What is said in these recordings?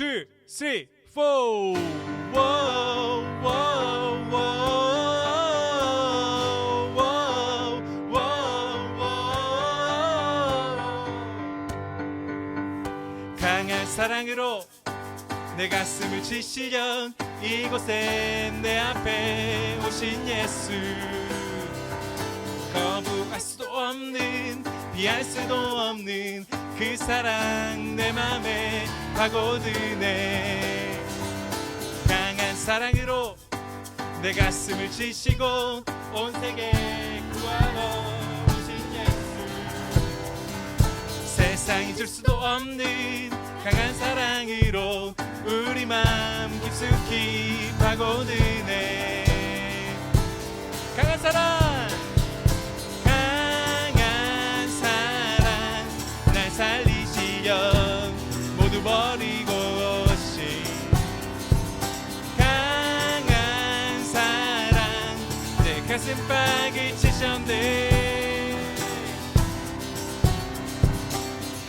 2, 3, 4. Whoa, whoa, whoa, whoa, whoa, whoa. 강한 사랑으로 내 가슴을 치시려 이곳에 내 앞에 오신 예수. 거부할 수도 없는, 피할 수도 없는 그 사랑 내 맘에 파고드네. 강한 사랑으로 내 가슴을 치시고 온 세계 구하러 오신 예수. 세상이 줄 수도 없는 강한 사랑으로 우리 맘 깊숙이 파고드네. 강한 사랑, 강한 사랑, 날 살리시려 모두 버리고 오신 강한 사랑, 내 가슴팍을 치셨네.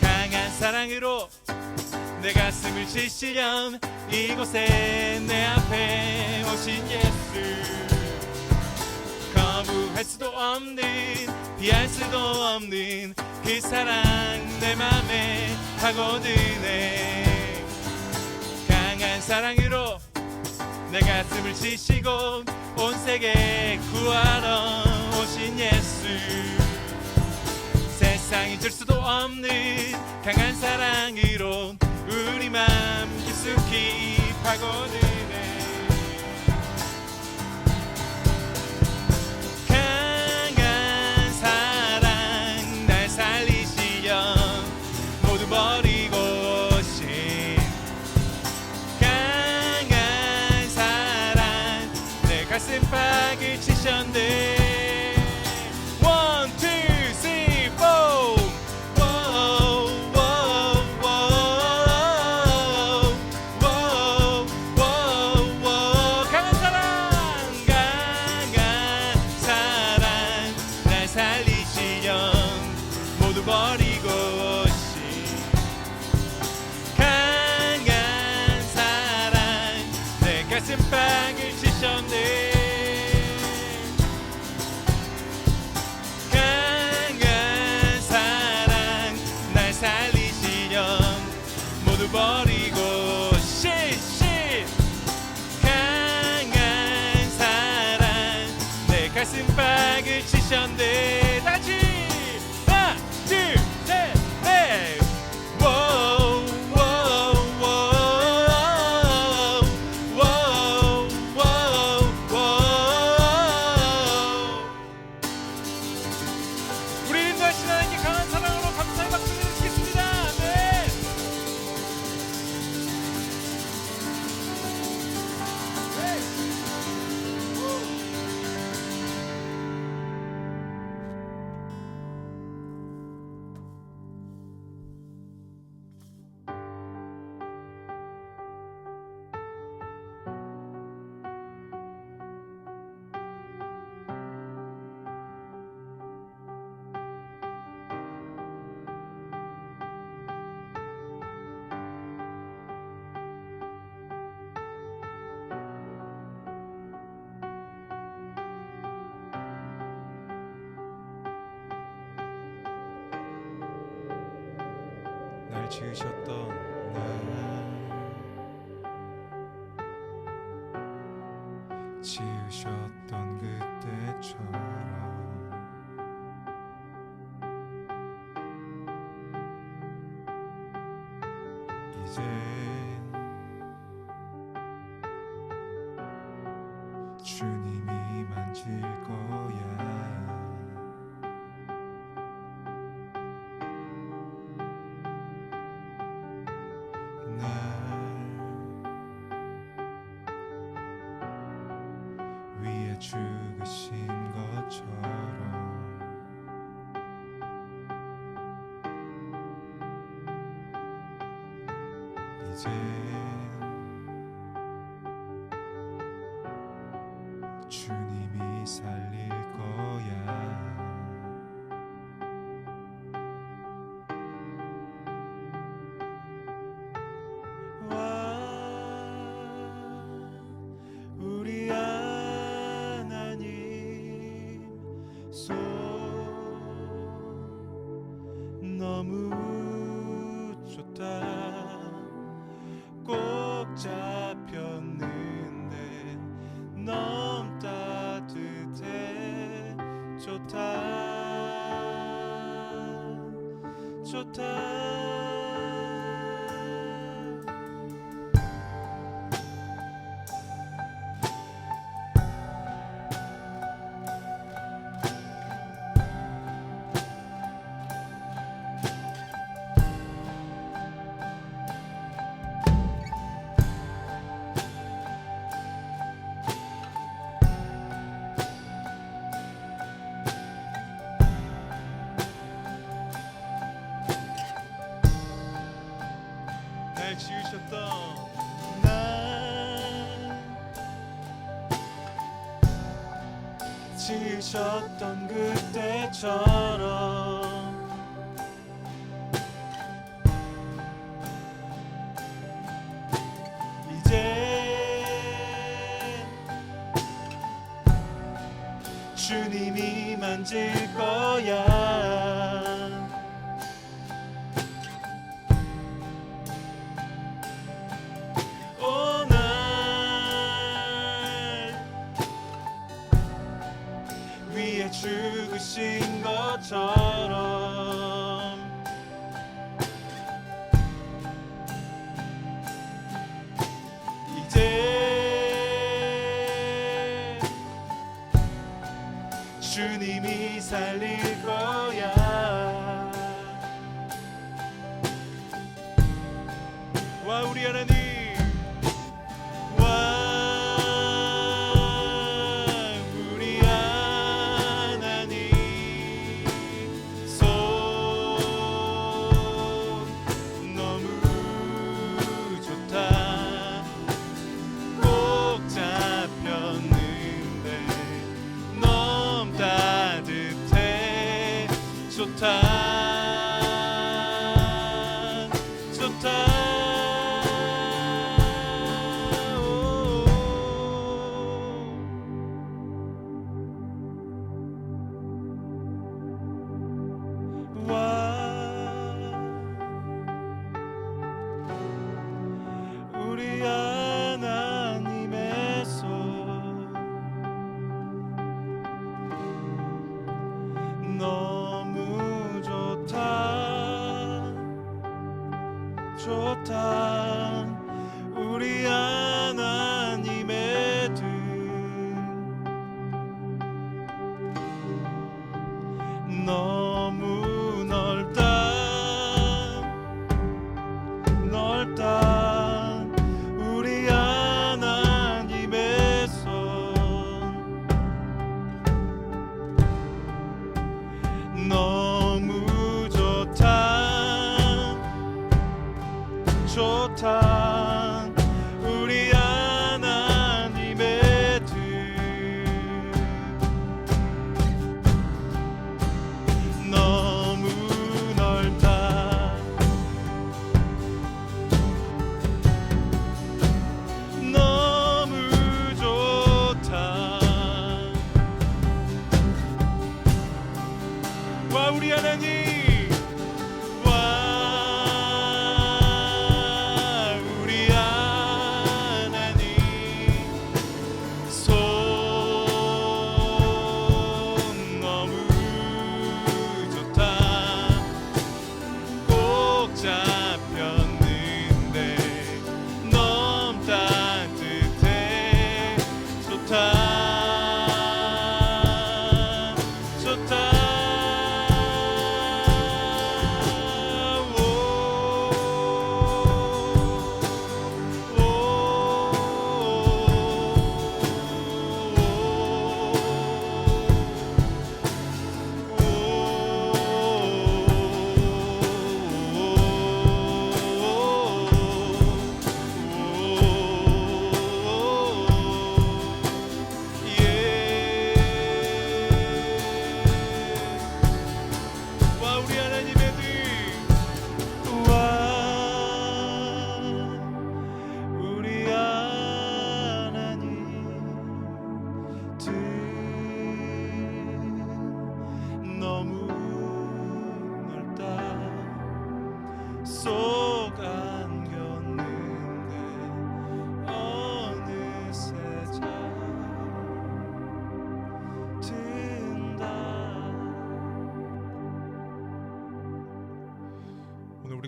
강한 사랑으로 내 가슴을 치시렴 이곳에 내 앞에 오신 예수. 거부할 수도 없는, 피할 수도 없는 그 사랑 내 맘에 파고드네. 강한 사랑으로 내 가슴을 치시고 온 세계 구하러 오신 예수. 세상이 줄 수도 없는 강한 사랑으로 우리 맘 깊숙이 파고드네. 강한 사랑, 날 살리시려 모두 버리고 오신 강한 사랑, 내 가슴팍을 치셨네. 버리고 오신 강한 사랑, 내 가슴팍을 치셨네. 강한 사랑, 날 살리시려 모두 버리고 오신 강한 사랑, 내 가슴팍을 치셨네. 다같이 둘, 셋, 넷. Whoa, whoa, whoa, whoa, whoa, whoa. 우리 인도하신 하나님께 강한 사랑으로 감사의 박수를 드리겠습니다. 네. 날 지으셨던 날 지으셨던 그때처럼 이제 주님이 만질 거야. 위에 죽으신 것처럼 이제 주님이 살릴 거야. 와 너무 좋다. 꼭 잡혔는데 너무 따뜻해. 좋다 좋다. 날 지으셨던 날 지으셨던 그때처럼 이제 주님이 만질 거야. 위에 죽으신 것처럼 이제 주님이 살릴 거야. 와 우리 하나님, 좋다 좋다. 와 우리 하나님의 손 너무 좋다 좋다. 우리 하나님의 등 너무 넓다 넓다. 우리 하나님의 손 너무 좋다 좋다. 우리 하나님의 등 너무 넓다 너무 좋다. 와 우리 하나님, 와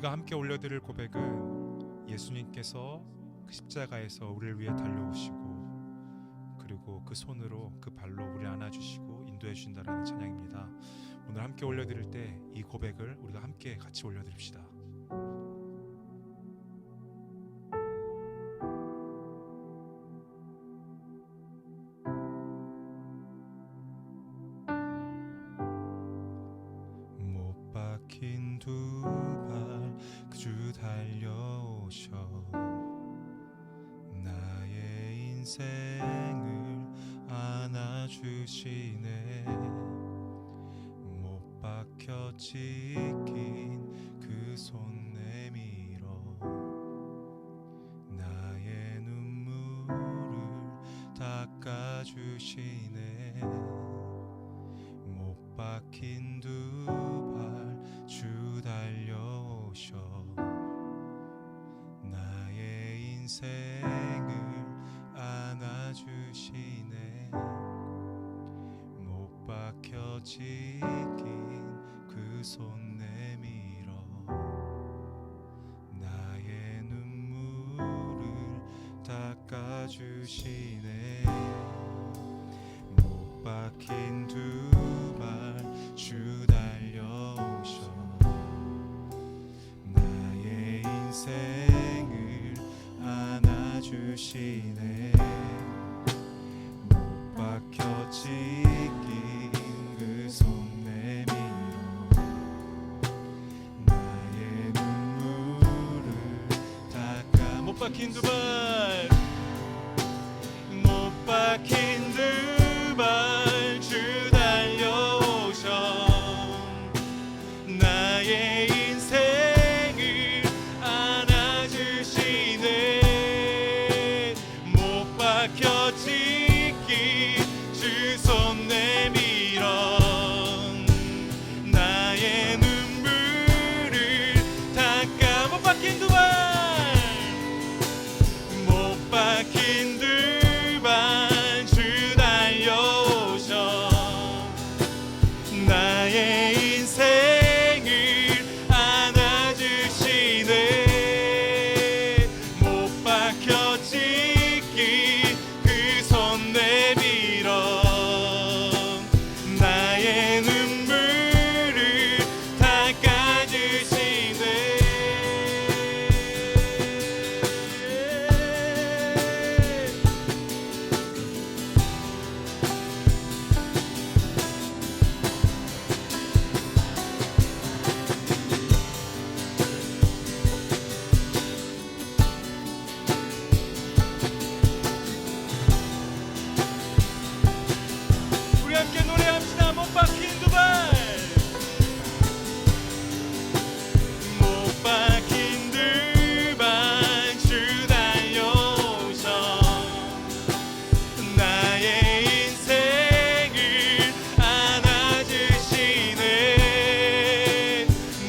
우리가 함께 올려드릴 고백은 예수님께서 그 십자가에서 우리를 위해 달려오시고 그리고 그 손으로 그 발로 우리를 안아주시고 인도해 주신다라는 찬양입니다. 오늘 함께 올려드릴 때 이 고백을 우리가 함께 같이 올려드립시다. 못 박힌 두 발 그 주 달려오셔 나의 인생을 안아주시네. 못 박혀 찢긴 그 손 내밀어 나의 눈물을 닦아주시네. 못 박힌 두 발 주 달려오셔 나의 인생을 안아주시네. 못 박혀 찢긴 그 손 내밀어 나의 눈물을 닦아주시네. 못 박힌 두 발 주 달려오셔 나의 인생을 안아주시네. 못 박혀 찢긴 그 손 내밀어 나의 눈물을 닦아. 못 박힌 두 발 못 박힌 두 발 주 달려오셔 나의 인생을 안아주시네. 못 박혀 찢긴 주 손 내밀어 나의 눈물을 닦아. 못 박힌 두 발 못 박힌 두 발 주 달려오셔 나의 인생을 안아주시네. 못 박혀 찢긴 그 손 내밀어 나의 눈물을 닦아주시네. 우리 함께 노래합시다. 못 박힌 두 발 못 박힌 두 발 주 달려오셔 나의 인생을 안아주시네.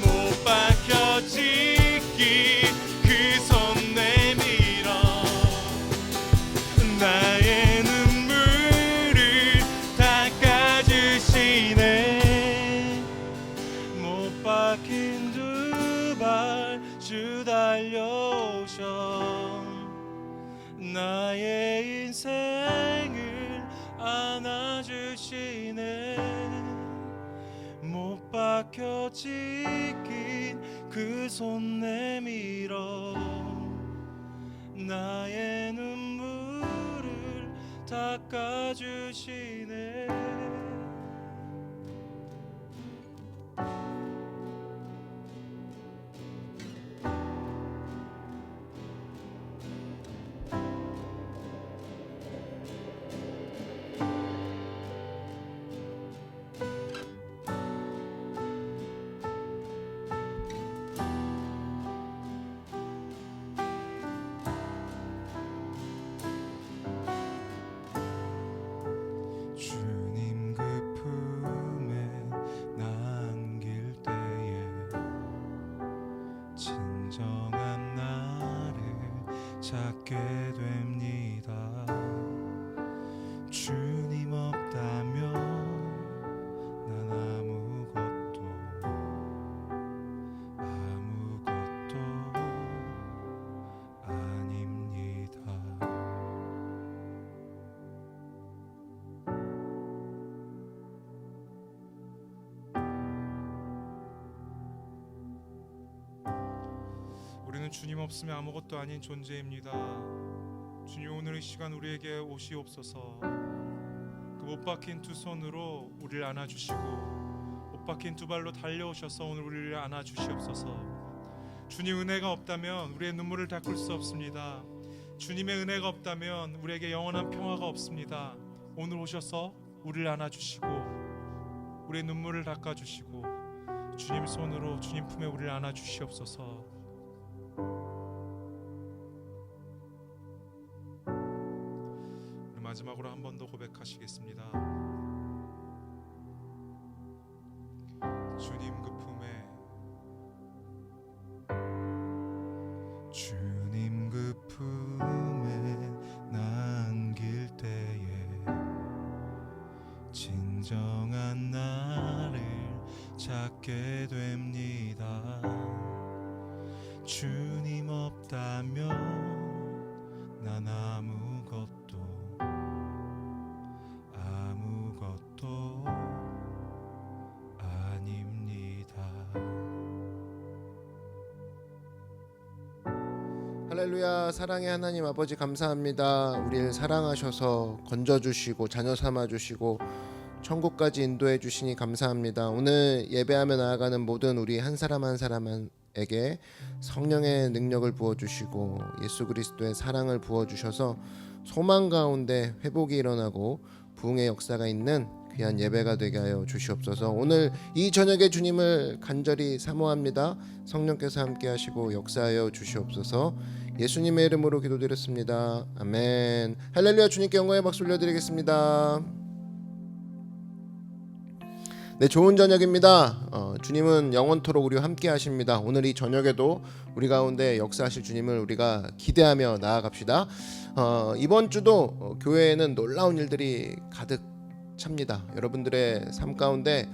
못 박혀 찢긴 그 손 내밀어 나의 눈물을 닦아주시네. 못 박힌 두 발 주 달려오셔 나의 인생을 안아주시네. 못 박혀 찢긴 그 손 내밀어 나의 눈물을 닦아주시네. 주님 그 품에 남길 때에 진정한 나를 찾게 됩니다. 주님 없다면 난 아무것도 주님 없으면 아무것도 아닌 존재입니다. 주님, 오늘 이 시간 우리에게 오시옵소서. 그 못 박힌 두 손으로 우리를 안아주시고 못 박힌 두 발로 달려오셔서 오늘 우리를 안아주시옵소서. 주님, 은혜가 없다면 우리의 눈물을 닦을 수 없습니다. 주님의 은혜가 없다면 우리에게 영원한 평화가 없습니다. 오늘 오셔서 우리를 안아주시고 우리의 눈물을 닦아주시고 주님 손으로 주님 품에 우리를 안아주시옵소서. 마지막으로 한 번 더 고백하시겠습니다. 주님 그 품에, 주님 그 품에 남길 때에 진정한 나를 찾게 됩니다. 주님 없다면 난 아무것도 아닙니다. 할렐루야. 사랑의 하나님 아버지, 감사합니다. 우리를 사랑하셔서 건져주시고 자녀 삼아주시고 천국까지 인도해 주시니 감사합니다. 오늘 예배하며 나아가는 모든 우리 한 사람 한 사람에게 성령의 능력을 부어주시고 예수 그리스도의 사랑을 부어주셔서 소망 가운데 회복이 일어나고 부흥의 역사가 있는 귀한 예배가 되게 하여 주시옵소서. 오늘 이 저녁에 주님을 간절히 사모합니다. 성령께서 함께 하시고 역사하여 주시옵소서. 예수님의 이름으로 기도드렸습니다. 아멘. 할렐루야. 주님께 영광의 박수 올려드리겠습니다. 네, 좋은 저녁입니다. 주님은 영원토록 우리와 함께 하십니다. 오늘 이 저녁에도 우리 가운데 역사하실 주님을 우리가 기대하며 나아갑시다. 이번 주도 교회에는 놀라운 일들이 가득 찹니다. 여러분들의 삶 가운데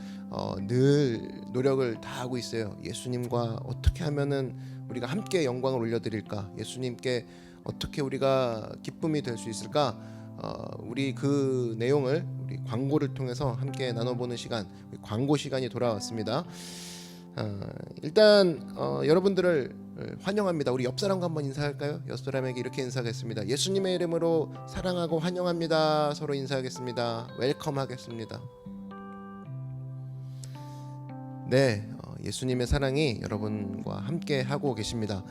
늘 노력을 다하고 있어요. 예수님과 어떻게 하면은 우리가 함께 영광을 올려드릴까, 예수님께 어떻게 우리가 기쁨이 될 수 있을까, 우리 그 내용을 우리 광고를 통해서 함께 나눠보는 시간, 광고 시간이 돌아왔습니다. 일단 여러분들을 환영합니다. 우리 옆 사람과 한번 인사할까요? 옆 사람에게 이렇게 인사하겠습니다. 예수님의 이름으로 사랑하고 환영합니다. 서로 인사하겠습니다. 웰컴 하겠습니다. 네, 예수님의 사랑이 여러분과 함께 하고 계십니다.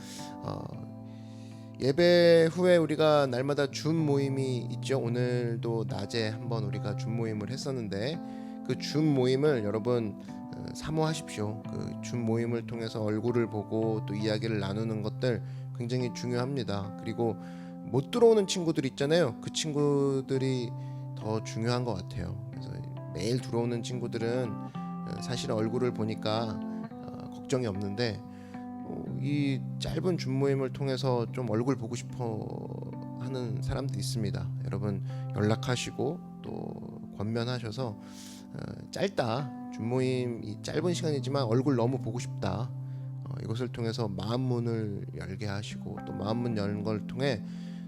예배 후에 우리가 날마다 줌 모임이 있죠. 오늘도 낮에 한번 우리가 줌 모임을 했었는데 그 줌 모임을 여러분 사모하십시오. 그 줌 모임을 통해서 얼굴을 보고 또 이야기를 나누는 것들 굉장히 중요합니다. 그리고 못 들어오는 친구들 있잖아요. 그 친구들이 더 중요한 것 같아요. 그래서 매일 들어오는 친구들은 사실 얼굴을 보니까 걱정이 없는데 이 짧은 줌 모임을 통해서 좀 얼굴 보고 싶어 하는 사람도 있습니다. 여러분 연락하시고 또 권면하셔서 짧다, 줌 모임 이 짧은 시간이지만 얼굴 너무 보고 싶다, 이것을 통해서 마음 문을 열게 하시고 또 마음 문 여는 걸 통해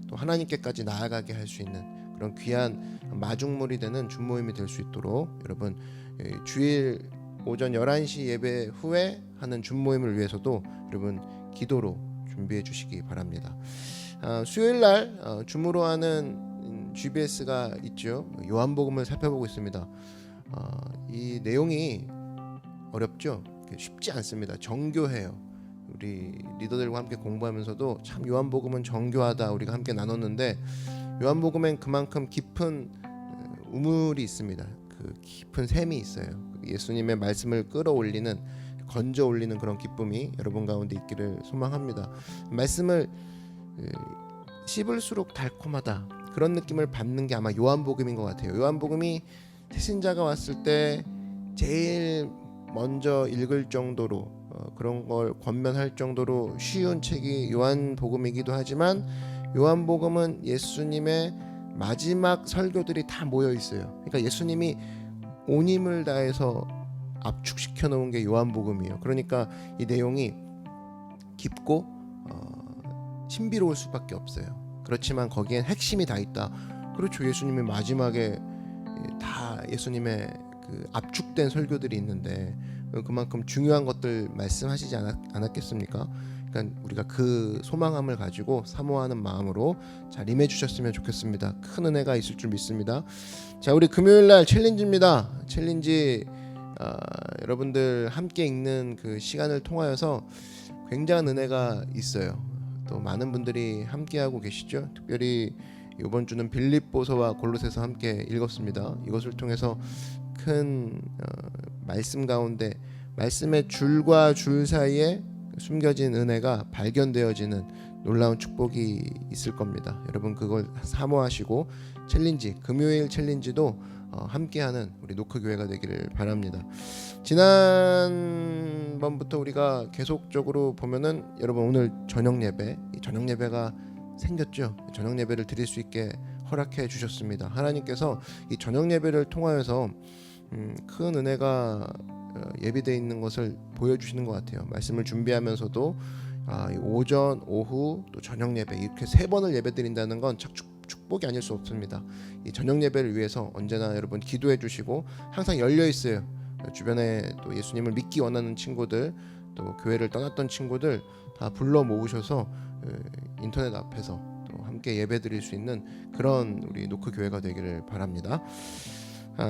또 하나님께까지 나아가게 할 수 있는 그런 귀한 마중물이 되는 줌 모임이 될 수 있도록 여러분 주일 오전 11시 예배 후에 하는 줌 모임을 위해서도 여러분 기도로 준비해 주시기 바랍니다. 수요일 날 줌으로 하는 GBS가 있죠. 요한복음을 살펴보고 있습니다. 이 내용이 어렵죠. 쉽지 않습니다. 정교해요. 우리 리더들과 함께 공부하면서도 참 요한복음은 정교하다 우리가 함께 나눴는데 요한복음엔 그만큼 깊은 우물이 있습니다. 그 깊은 샘이 있어요. 예수님의 말씀을 끌어올리는, 건져 올리는 그런 기쁨이 여러분 가운데 있기를 소망합니다. 말씀을 씹을수록 달콤하다, 그런 느낌을 받는 게 아마 요한복음인 것 같아요. 요한복음이 새신자가 왔을 때 제일 먼저 읽을 정도로 그런 걸 권면할 정도로 쉬운 책이 요한복음이기도 하지만 요한복음은 예수님의 마지막 설교들이 다 모여 있어요. 그러니까 예수님이 온 힘을 다해서 압축시켜 놓은 게 요한복음이에요. 그러니까 이 내용이 깊고 신비로울 수밖에 없어요. 그렇지만 거기엔 핵심이 다 있다. 그렇죠. 예수님의 마지막에 다 예수님의 그 압축된 설교들이 있는데 그만큼 중요한 것들 말씀하시지 않았겠습니까? 그러니까 우리가 그 소망함을 가지고 사모하는 마음으로 잘 임해 주셨으면 좋겠습니다. 큰 은혜가 있을 줄 믿습니다. 자, 우리 금요일 날 챌린지입니다. 챌린지 여러분들 함께 읽는 그 시간을 통하여서 굉장한 은혜가 있어요. 또 많은 분들이 함께하고 계시죠. 특별히 이번 주는 빌립보서와 골로새서 함께 읽었습니다. 이것을 통해서 큰 말씀 가운데 말씀의 줄과 줄 사이에 숨겨진 은혜가 발견되어지는 놀라운 축복이 있을 겁니다. 여러분 그걸 사모하시고 챌린지 금요일 챌린지도 함께하는 우리 노크 교회가 되기를 바랍니다. 지난번부터 우리가 계속적으로 보면은 여러분 오늘 저녁 예배가 생겼죠. 저녁 예배를 드릴 수 있게 허락해 주셨습니다. 하나님께서 이 저녁 예배를 통하여서 큰 은혜가 예비되어 있는 것을 보여주시는 것 같아요. 말씀을 준비하면서도 오전, 오후, 또 저녁 예배 이렇게 세 번을 예배드린다는 건 축복이 아닐 수 없습니다. 이 저녁 예배를 위해서 언제나 여러분 기도해 주시고 항상 열려 있어요. 주변에 또 예수님을 믿기 원하는 친구들, 또 교회를 떠났던 친구들 다 불러 모으셔서 인터넷 앞에서 또 함께 예배드릴 수 있는 그런 우리 노크 교회가 되기를 바랍니다.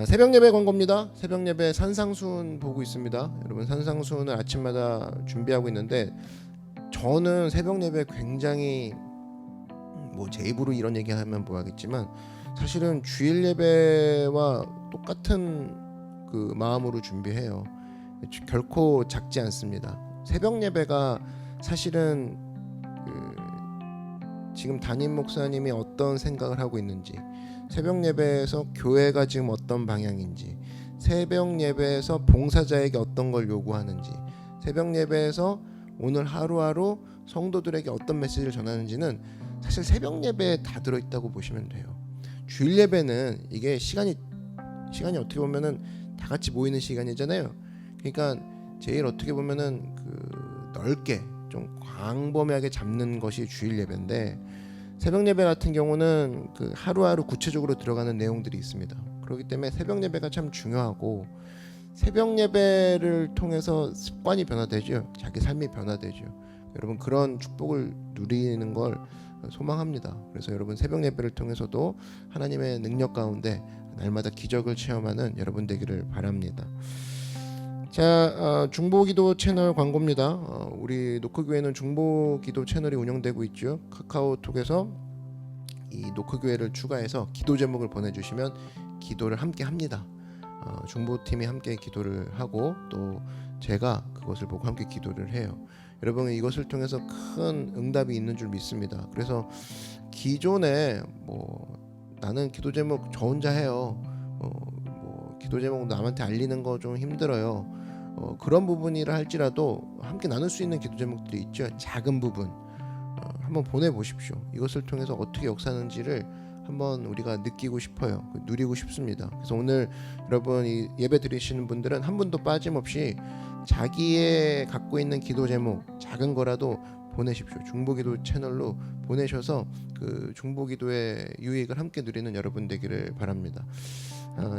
새벽 예배 광고입니다. 새벽 예배 산상수훈 보고 있습니다. 여러분 산상수훈을 아침마다 준비하고 있는데 저는 새벽 예배 굉장히 제 입으로 이런 얘기하면 뭐하겠지만 사실은 주일 예배와 똑같은 그 마음으로 준비해요. 결코 작지 않습니다. 새벽 예배가 사실은 지금 담임 목사님이 어떤 생각을 하고 있는지, 새벽 예배에서 교회가 지금 어떤 방향인지, 새벽 예배에서 봉사자에게 어떤 걸 요구하는지, 새벽 예배에서 오늘 하루하루 성도들에게 어떤 메시지를 전하는지는 사실 새벽 예배에 다 들어있다고 보시면 돼요. 주일 예배는 이게 시간이 어떻게 보면은 다 같이 모이는 시간이잖아요. 그러니까 제일 어떻게 보면은 넓게 좀 광범위하게 잡는 것이 주일 예배인데 새벽 예배 같은 경우는 하루하루 구체적으로 들어가는 내용들이 있습니다. 그렇기 때문에 새벽 예배가 참 중요하고 새벽 예배를 통해서 습관이 변화되죠. 자기 삶이 변화되죠. 여러분 그런 축복을 누리는 걸 소망합니다. 그래서 여러분 새벽 예배를 통해서도 하나님의 능력 가운데 날마다 기적을 체험하는 여러분 되기를 바랍니다. 자, 중보기도 채널 광고입니다. 우리 노크교회는 중보기도 채널이 운영되고 있죠. 카카오톡에서 이 노크교회를 추가해서 기도 제목을 보내주시면 기도를 함께 합니다. 중보팀이 함께 기도를 하고 또 제가 그것을 보고 함께 기도를 해요. 여러분 이것을 통해서 큰 응답이 있는 줄 믿습니다. 그래서 기존에 나는 기도 제목 저 혼자 해요. 기도 제목 남한테 알리는 거 좀 힘들어요. 그런 부분이라 할지라도 함께 나눌 수 있는 기도 제목들이 있죠. 작은 부분 한번 보내보십시오. 이것을 통해서 어떻게 역사하는지를 한번 우리가 느끼고 싶어요. 누리고 싶습니다. 그래서 오늘 여러분 이 예배 드리시는 분들은 한 분도 빠짐없이 자기의 갖고 있는 기도 제목 작은 거라도 보내십시오. 중보기도 채널로 보내셔서 그 중보기도의 유익을 함께 누리는 여러분 되기를 바랍니다.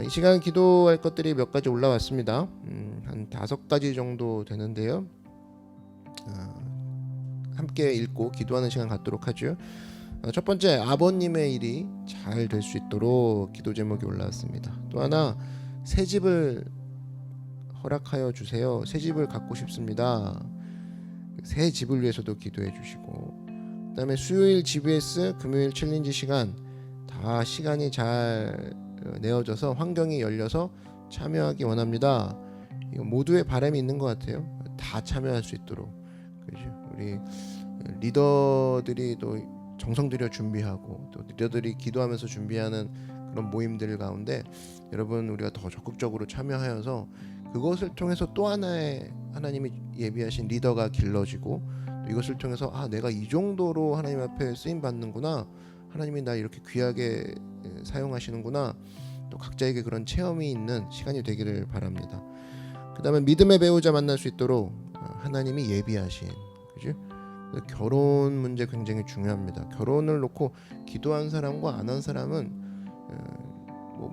이 시간 기도할 것들이 몇 가지 올라왔습니다. 한 5가지 정도 되는데요. 함께 읽고 기도하는 시간 갖도록 하죠. 첫 번째, 아버님의 일이 잘 될 수 있도록 기도 제목이 올라왔습니다. 또 하나, 새 집을 허락하여 주세요. 새 집을 갖고 싶습니다. 새 집을 위해서도 기도해 주시고, 그다음에 수요일 GBS, 금요일 챌린지 시간 다 시간이 잘 내어져서 환경이 열려서 참여하기 원합니다. 이거 모두의 바람이 있는 것 같아요. 다 참여할 수 있도록. 그렇죠? 우리 리더들이 또 정성 들여 준비하고 또 리더들이 기도하면서 준비하는 그런 모임들 가운데 여러분 우리가 더 적극적으로 참여하여서 그것을 통해서 또 하나의 하나님이 예비하신 리더가 길러지고 또 이것을 통해서 내가 이 정도로 하나님 앞에 쓰임 받는구나, 하나님이 나 이렇게 귀하게 사용하시는구나, 또 각자에게 그런 체험이 있는 시간이 되기를 바랍니다. 그 다음에 믿음의 배우자 만날 수 있도록 하나님이 예비하신, 그죠? 결혼 문제 굉장히 중요합니다. 결혼을 놓고 기도한 사람과 안 한 사람은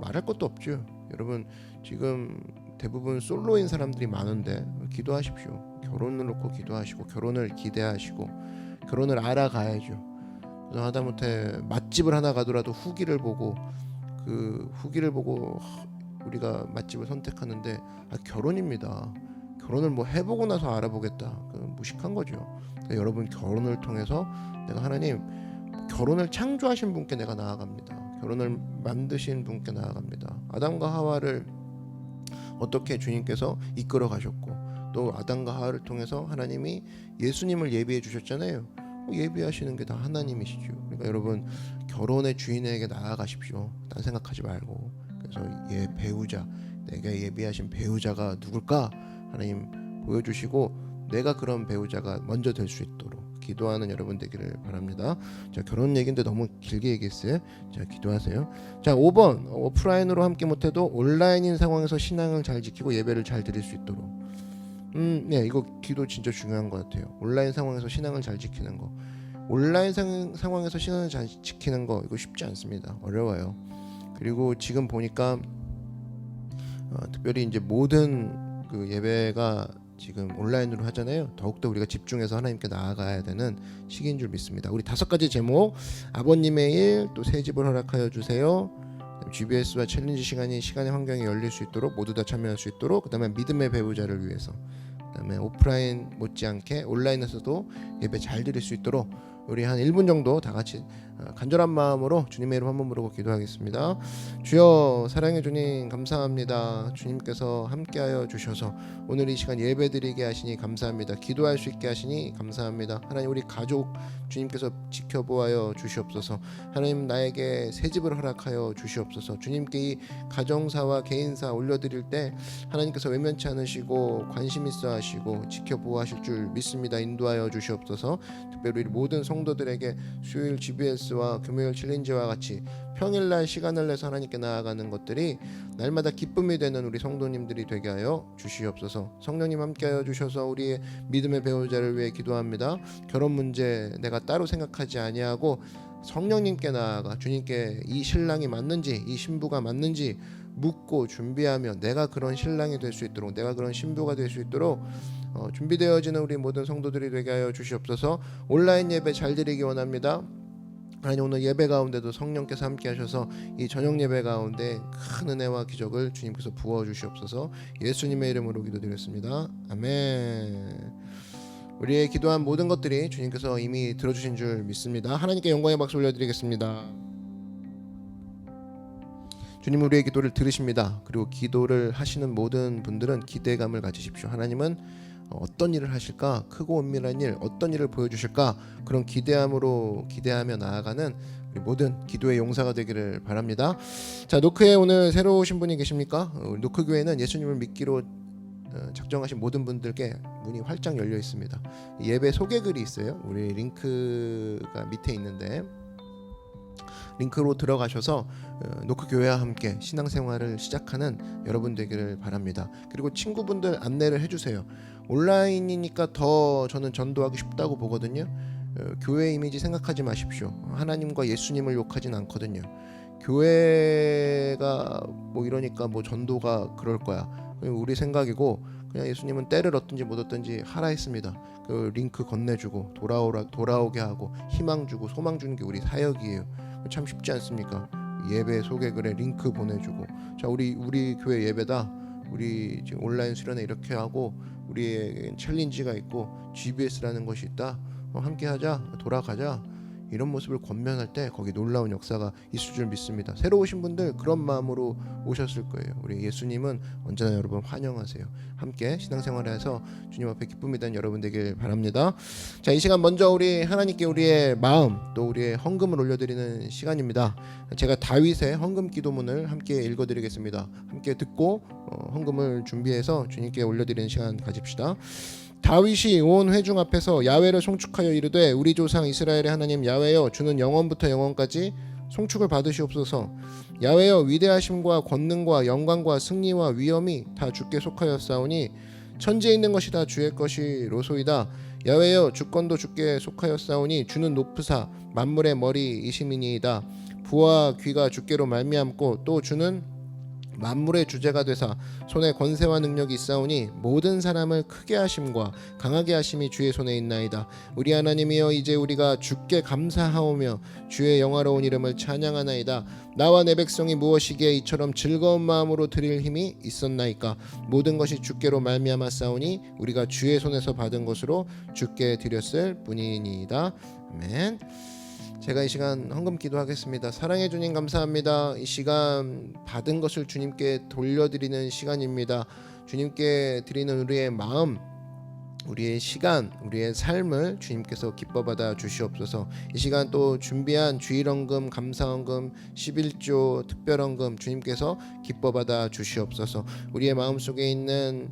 말할 것도 없죠. 여러분 지금 대부분 솔로인 사람들이 많은데 기도하십시오. 결혼을 놓고 기도하시고 결혼을 기대하시고 결혼을 알아가야죠. 하다못해 맛집을 하나 가더라도 후기를 보고 그 후기를 보고 우리가 맛집을 선택하는데 결혼입니다. 결혼을 뭐 해보고 나서 알아보겠다. 무식한 거죠. 그러니까 여러분 결혼을 통해서 내가 하나님 결혼을 창조하신 분께 내가 나아갑니다. 결혼을 만드신 분께 나아갑니다. 아담과 하와를 어떻게 주님께서 이끌어 가셨고 또 아담과 하와를 통해서 하나님이 예수님을 예비해 주셨잖아요. 예비하시는 게 다 하나님이시죠. 그러니까 여러분 결혼의 주인에게 나아가십시오. 딴 생각하지 말고. 그래서 배우자 내게 예비하신 배우자가 누굴까 하나님 보여주시고 내가 그런 배우자가 먼저 될 수 있도록 기도하는 여러분 되기를 바랍니다. 자, 결혼 얘기인데 너무 길게 얘기했어요. 자, 기도하세요. 자, 5번 오프라인으로 함께 못해도 온라인인 상황에서 신앙을 잘 지키고 예배를 잘 드릴 수 있도록. 네, 이거 기도 진짜 중요한 것 같아요. 온라인 상황에서 신앙을 잘 지키는 거. 온라인 상황에서 신앙을 잘 지키는 거 이거 쉽지 않습니다. 어려워요. 그리고 지금 보니까 특별히 이제 모든 그 예배가 지금 온라인으로 하잖아요. 더욱더 우리가 집중해서 하나님께 나아가야 되는 시기인 줄 믿습니다. 우리 5가지 제목: 아버님의 일, 또 새 집을 허락하여 주세요. GBS와 챌린지 시간의 환경이 열릴 수 있도록 모두 다 참여할 수 있도록, 그다음에 믿음의 배우자를 위해서, 그다음에 오프라인 못지않게 온라인에서도 예배 잘 드릴 수 있도록 우리 한 1분 정도 다 같이 간절한 마음으로 주님의 이름 한번 부르고 기도하겠습니다. 주여, 사랑해 주님 감사합니다. 주님께서 함께하여 주셔서 오늘 이 시간 예배드리게 하시니 감사합니다. 기도할 수 있게 하시니 감사합니다. 하나님, 우리 가족 주님께서 지켜보아여 주시옵소서. 하나님, 나에게 새 집을 허락하여 주시옵소서. 주님께 이 가정사와 개인사 올려드릴 때 하나님께서 외면치 않으시고 관심 있어 하시고 지켜보아하실 줄 믿습니다. 인도하여 주시옵소서. 특별히 우리 모든 성도들에게 수요일 GBS와 금요일 챌린지와 같이 평일날 시간을 내서 하나님께 나아가는 것들이 날마다 기쁨이 되는 우리 성도님들이 되게 하여 주시옵소서. 성령님 함께하여 주셔서 우리의 믿음의 배우자를 위해 기도합니다. 결혼 문제 내가 따로 생각하지 아니하고 성령님께 나아가 주님께 이 신랑이 맞는지 이 신부가 맞는지 묻고 준비하며 내가 그런 신랑이 될 수 있도록, 내가 그런 신부가 될 수 있도록 준비되어지는 우리 모든 성도들이 되게 하여 주시옵소서. 온라인 예배 잘 드리기 원합니다. 하나님, 오늘 예배 가운데도 성령께서 함께 하셔서 이 저녁 예배 가운데 큰 은혜와 기적을 주님께서 부어 주시옵소서. 예수님의 이름으로 기도드렸습니다. 아멘. 우리의 기도한 모든 것들이 주님께서 이미 들어주신 줄 믿습니다. 하나님께 영광의 박수 올려드리겠습니다. 주님, 우리의 기도를 들으십니다. 그리고 기도를 하시는 모든 분들은 기대감을 가지십시오. 하나님은 어떤 일을 하실까? 크고 은밀한 일, 어떤 일을 보여주실까? 그런 기대하며 나아가는 우리 모든 기도의 용사가 되기를 바랍니다. 자, 노크에 오늘 새로 오신 분이 계십니까? 노크 교회는 예수님을 믿기로 작정하신 모든 분들께 문이 활짝 열려 있습니다. 예배 소개글이 있어요. 우리 링크가 밑에 있는데 링크로 들어가셔서 노크 교회와 함께 신앙생활을 시작하는 여러분 되기를 바랍니다. 그리고 친구분들 안내를 해주세요. 온라인이니까 더 저는 전도하기 쉽다고 보거든요. 교회 이미지 생각하지 마십시오. 하나님과 예수님을 욕하진 않거든요. 교회가 뭐 이러니까 뭐 전도가 그럴 거야. 우리 생각이고 그냥 예수님은 때를 얻든지 못 얻든지 하라 했습니다. 그 링크 건네주고 돌아오게 하고 희망 주고 소망 주는 게 우리 사역이에요. 참 쉽지 않습니까? 예배 소개글에 링크 보내주고, 자, 우리 교회 예배다. 우리 지금 온라인 수련회 이렇게 하고 우리의 챌린지가 있고 GBS라는 것이 있다. 함께하자, 돌아가자. 이런 모습을 권면할 때 거기 놀라운 역사가 있을 줄 믿습니다. 새로 오신 분들 그런 마음으로 오셨을 거예요. 우리 예수님은 언제나 여러분 환영하세요. 함께 신앙생활해서 주님 앞에 기쁨이 되는 여러분 되길 바랍니다. 자, 이 시간 먼저 우리 하나님께 우리의 마음 또 우리의 헌금을 올려드리는 시간입니다. 제가 다윗의 헌금 기도문을 함께 읽어드리겠습니다. 함께 듣고 헌금을 준비해서 주님께 올려드리는 시간 가집시다. 다윗이 온 회중 앞에서 야훼를 송축하여 이르되 우리 조상 이스라엘의 하나님 야훼여, 주는 영원부터 영원까지 송축을 받으시옵소서. 야훼여, 위대하심과 권능과 영광과 승리와 위엄이 다 주께 속하였사오니 천지에 있는 것이 다 주의 것이로소이다. 야훼여, 주권도 주께 속하였사오니 주는 높으사 만물의 머리이심이니이다. 부와 귀가 주께로 말미암고 또 주는 만물의 주제가 되사 손에 권세와 능력이 있사오니 모든 사람을 크게 하심과 강하게 하심이 주의 손에 있나이다. 우리 하나님이여 이제 우리가 주께 감사하오며 주의 영화로운 이름을 찬양하나이다. 나와 내 백성이 무엇이기에 이처럼 즐거운 마음으로 드릴 힘이 있었나이까. 모든 것이 주께로 말미암아 싸우니 우리가 주의 손에서 받은 것으로 주께 드렸을 뿐이니이다. 아멘. 제가 이 시간 헌금 기도하겠습니다. 사랑해 주님 감사합니다. 이 시간 받은 것을 주님께 돌려드리는 시간입니다. 주님께 드리는 우리의 마음, 우리의 시간, 우리의 삶을 주님께서 기뻐받아 주시옵소서. 이 시간 또 준비한 주일헌금, 감사헌금, 11조 특별헌금 주님께서 기뻐받아 주시옵소서. 우리의 마음속에 있는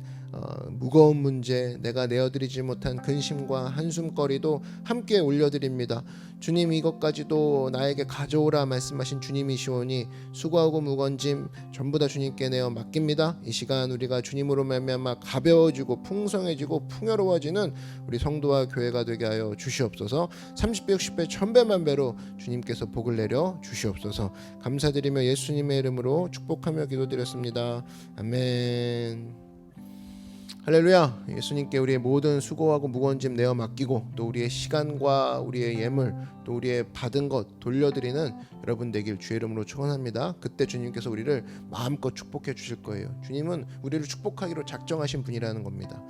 무거운 문제, 내가 내어드리지 못한 근심과 한숨거리도 함께 올려드립니다. 주님, 이것까지도 나에게 가져오라 말씀하신 주님이시오니 수고하고 무거운 짐 전부 다 주님께 내어 맡깁니다. 이 시간 우리가 주님으로 말미암아 가벼워지고 풍성해지고 풍요로워지는 우리 성도와 교회가 되게 하여 주시옵소서. 30배 60배 1000배만 배로 주님께서 복을 내려 주시옵소서. 감사드리며 예수님의 이름으로 축복하며 기도드렸습니다. 아멘. 할렐루야. 예수님께 우리의 모든 수고하고 무거운 짐 내어 맡기고 또 우리의 시간과 우리의 예물 또 우리의 받은 것 돌려드리는 여러분 되길 주의 이름으로 축원합니다. 그때 주님께서 우리를 마음껏 축복해 주실 거예요. 주님은 우리를 축복하기로 작정하신 분이라는 겁니다.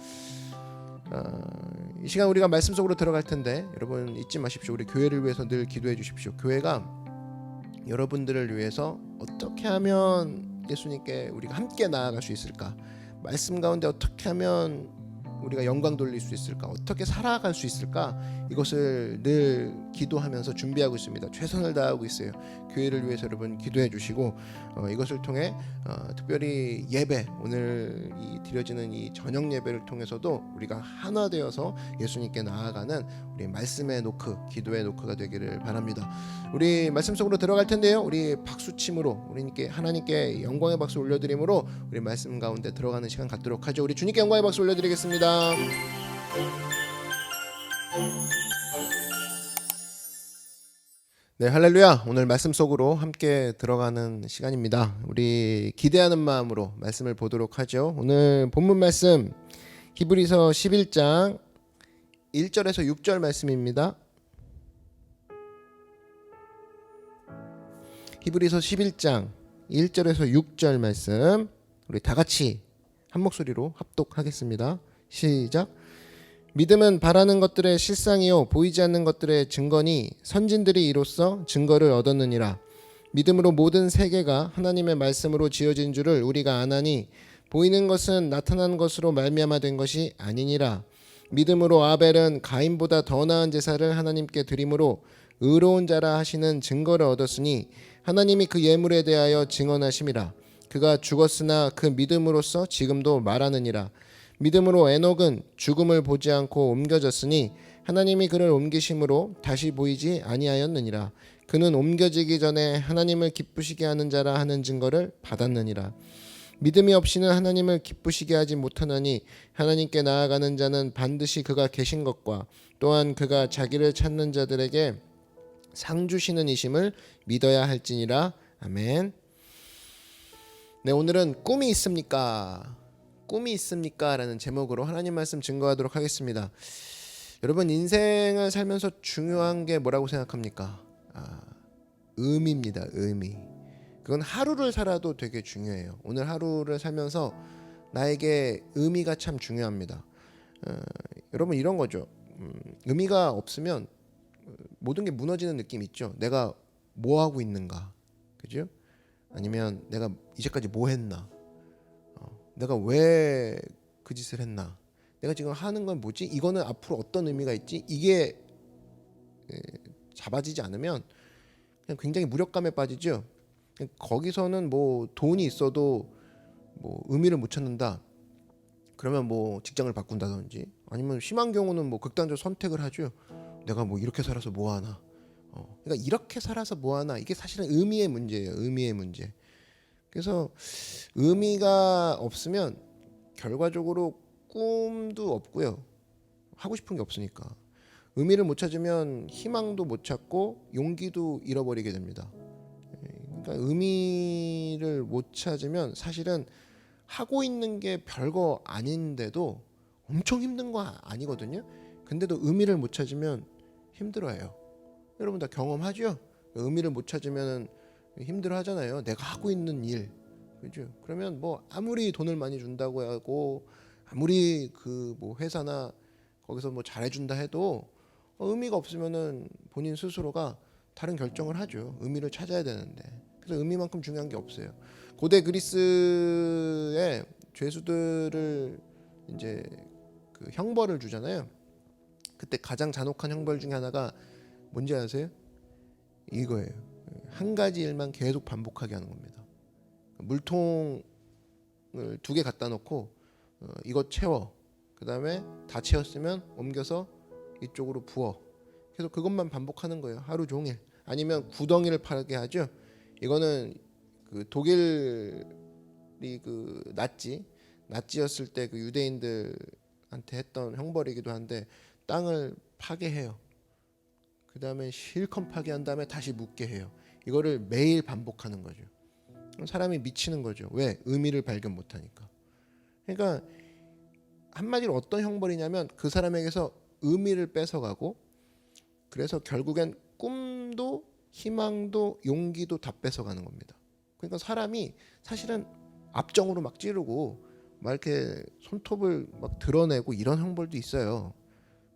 이 시간 우리가 말씀 속으로 들어갈 텐데 여러분 잊지 마십시오. 우리 교회를 위해서 늘 기도해 주십시오. 교회가 여러분들을 위해서 어떻게 하면 예수님께 우리가 함께 나아갈 수 있을까? 말씀 가운데 어떻게 하면 우리가 영광 돌릴 수 있을까? 어떻게 살아갈 수 있을까? 이것을 늘 기도하면서 준비하고 있습니다. 최선을 다하고 있어요. 교회를 위해서 여러분 기도해 주시고 이것을 통해 특별히 예배, 오늘 드려지는 이 저녁 예배를 통해서도 우리가 하나 되어서 예수님께 나아가는 우리 말씀의 노크, 기도의 노크가 되기를 바랍니다. 우리 말씀 속으로 들어갈 텐데요. 우리 박수침으로 우리께 하나님께 영광의 박수 올려드림으로 우리 말씀 가운데 들어가는 시간 갖도록 하죠. 우리 주님께 영광의 박수 올려드리겠습니다. 네, 할렐루야. 오늘 말씀 속으로 함께 들어가는 시간입니다. 우리 기대하는 마음으로 말씀을 보도록 하죠. 오늘 본문 말씀 히브리서 11장 1절에서 6절 말씀입니다. 히브리서 11장 1절에서 6절 말씀 우리 다 같이 한 목소리로 합독하겠습니다. 시작. 믿음은 바라는 것들의 실상이요 보이지 않는 것들의 증거니 선진들이 이로써 증거를 얻었느니라. 믿음으로 모든 세계가 하나님의 말씀으로 지어진 줄을 우리가 아나니 보이는 것은 나타난 것으로 말미암아 된 것이 아니니라. 믿음으로 아벨은 가인보다 더 나은 제사를 하나님께 드림으로 의로운 자라 하시는 증거를 얻었으니 하나님이 그 예물에 대하여 증언하심이라. 그가 죽었으나 그 믿음으로써 지금도 말하느니라. 믿음으로 에녹은 죽음을 보지 않고 옮겨졌으니 하나님이 그를 옮기심으로 다시 보이지 아니하였느니라. 그는 옮겨지기 전에 하나님을 기쁘시게 하는 자라 하는 증거를 받았느니라. 믿음이 없이는 하나님을 기쁘시게 하지 못하나니 하나님께 나아가는 자는 반드시 그가 계신 것과 또한 그가 자기를 찾는 자들에게 상 주시는 이심을 믿어야 할지니라. 아멘. 네, 오늘은 꿈이 있습니까? 꿈이 있습니까? 라는 제목으로 하나님 말씀 증거하도록 하겠습니다. 여러분 인생을 살면서 중요한 게 뭐라고 생각합니까? 의미입니다. 의미. 그건 하루를 살아도 되게 중요해요. 오늘 하루를 살면서 나에게 의미가 참 중요합니다. 여러분 이런 거죠. 의미가 없으면 모든 게 무너지는 느낌 있죠. 내가 뭐 하고 있는가, 그죠? 아니면 내가 이제까지 뭐 했나, 내가 왜 그 짓을 했나, 내가 지금 하는 건 뭐지, 이거는 앞으로 어떤 의미가 있지, 이게 잡아지지 않으면 그냥 굉장히 무력감에 빠지죠. 거기서는 뭐 돈이 있어도 뭐 의미를 못 찾는다. 그러면 뭐 직장을 바꾼다든지 아니면 심한 경우는 뭐 극단적 선택을 하죠. 내가 뭐 이렇게 살아서 뭐 하나. 그러니까 이렇게 살아서 뭐 하나, 이게 사실은 의미의 문제예요. 의미의 문제. 그래서 의미가 없으면 결과적으로 꿈도 없고요. 하고 싶은 게 없으니까. 의미를 못 찾으면 희망도 못 찾고 용기도 잃어버리게 됩니다. 그러니까 의미를 못 찾으면 사실은 하고 있는 게 별거 아닌데도 엄청 힘든 거 아니거든요. 근데도 의미를 못 찾으면 힘들어해요. 여러분 다 경험하죠? 의미를 못 찾으면 힘들어 하잖아요. 내가 하고 있는 일. 그죠? 그러면 뭐 아무리 돈을 많이 준다고 하고 아무리 그 뭐 회사나 거기서 뭐 잘해준다 해도 의미가 없으면은 본인 스스로가 다른 결정을 하죠. 의미를 찾아야 되는데. 그래서 의미만큼 중요한 게 없어요. 고대 그리스의 죄수들을 이제 그 형벌을 주잖아요. 그때 가장 잔혹한 형벌 중에 하나가 뭔지 아세요? 이거예요. 한 가지 일만 계속 반복하게 하는 겁니다. 물통을 2개 갖다 놓고 이것 채워. 그다음에 다 채웠으면 옮겨서 이쪽으로 부어. 계속 그것만 반복하는 거예요. 하루 종일. 아니면 구덩이를 파게 하죠. 이거는 그 독일이 그 나치였을 때 그 유대인들한테 했던 형벌이기도 한데 땅을 파괴해요. 그다음에 실컷 파괴한 다음에 다시 묻게 해요. 이거를 매일 반복하는 거죠. 사람이 미치는 거죠. 왜? 의미를 발견 못하니까. 그러니까 한마디로 어떤 형벌이냐면 그 사람에게서 의미를 뺏어가고 그래서 결국엔 꿈도 희망도 용기도 다 뺏어가는 겁니다. 그러니까 사람이 사실은 앞정으로 막 찌르고 막 이렇게 손톱을 막 드러내고 이런 형벌도 있어요.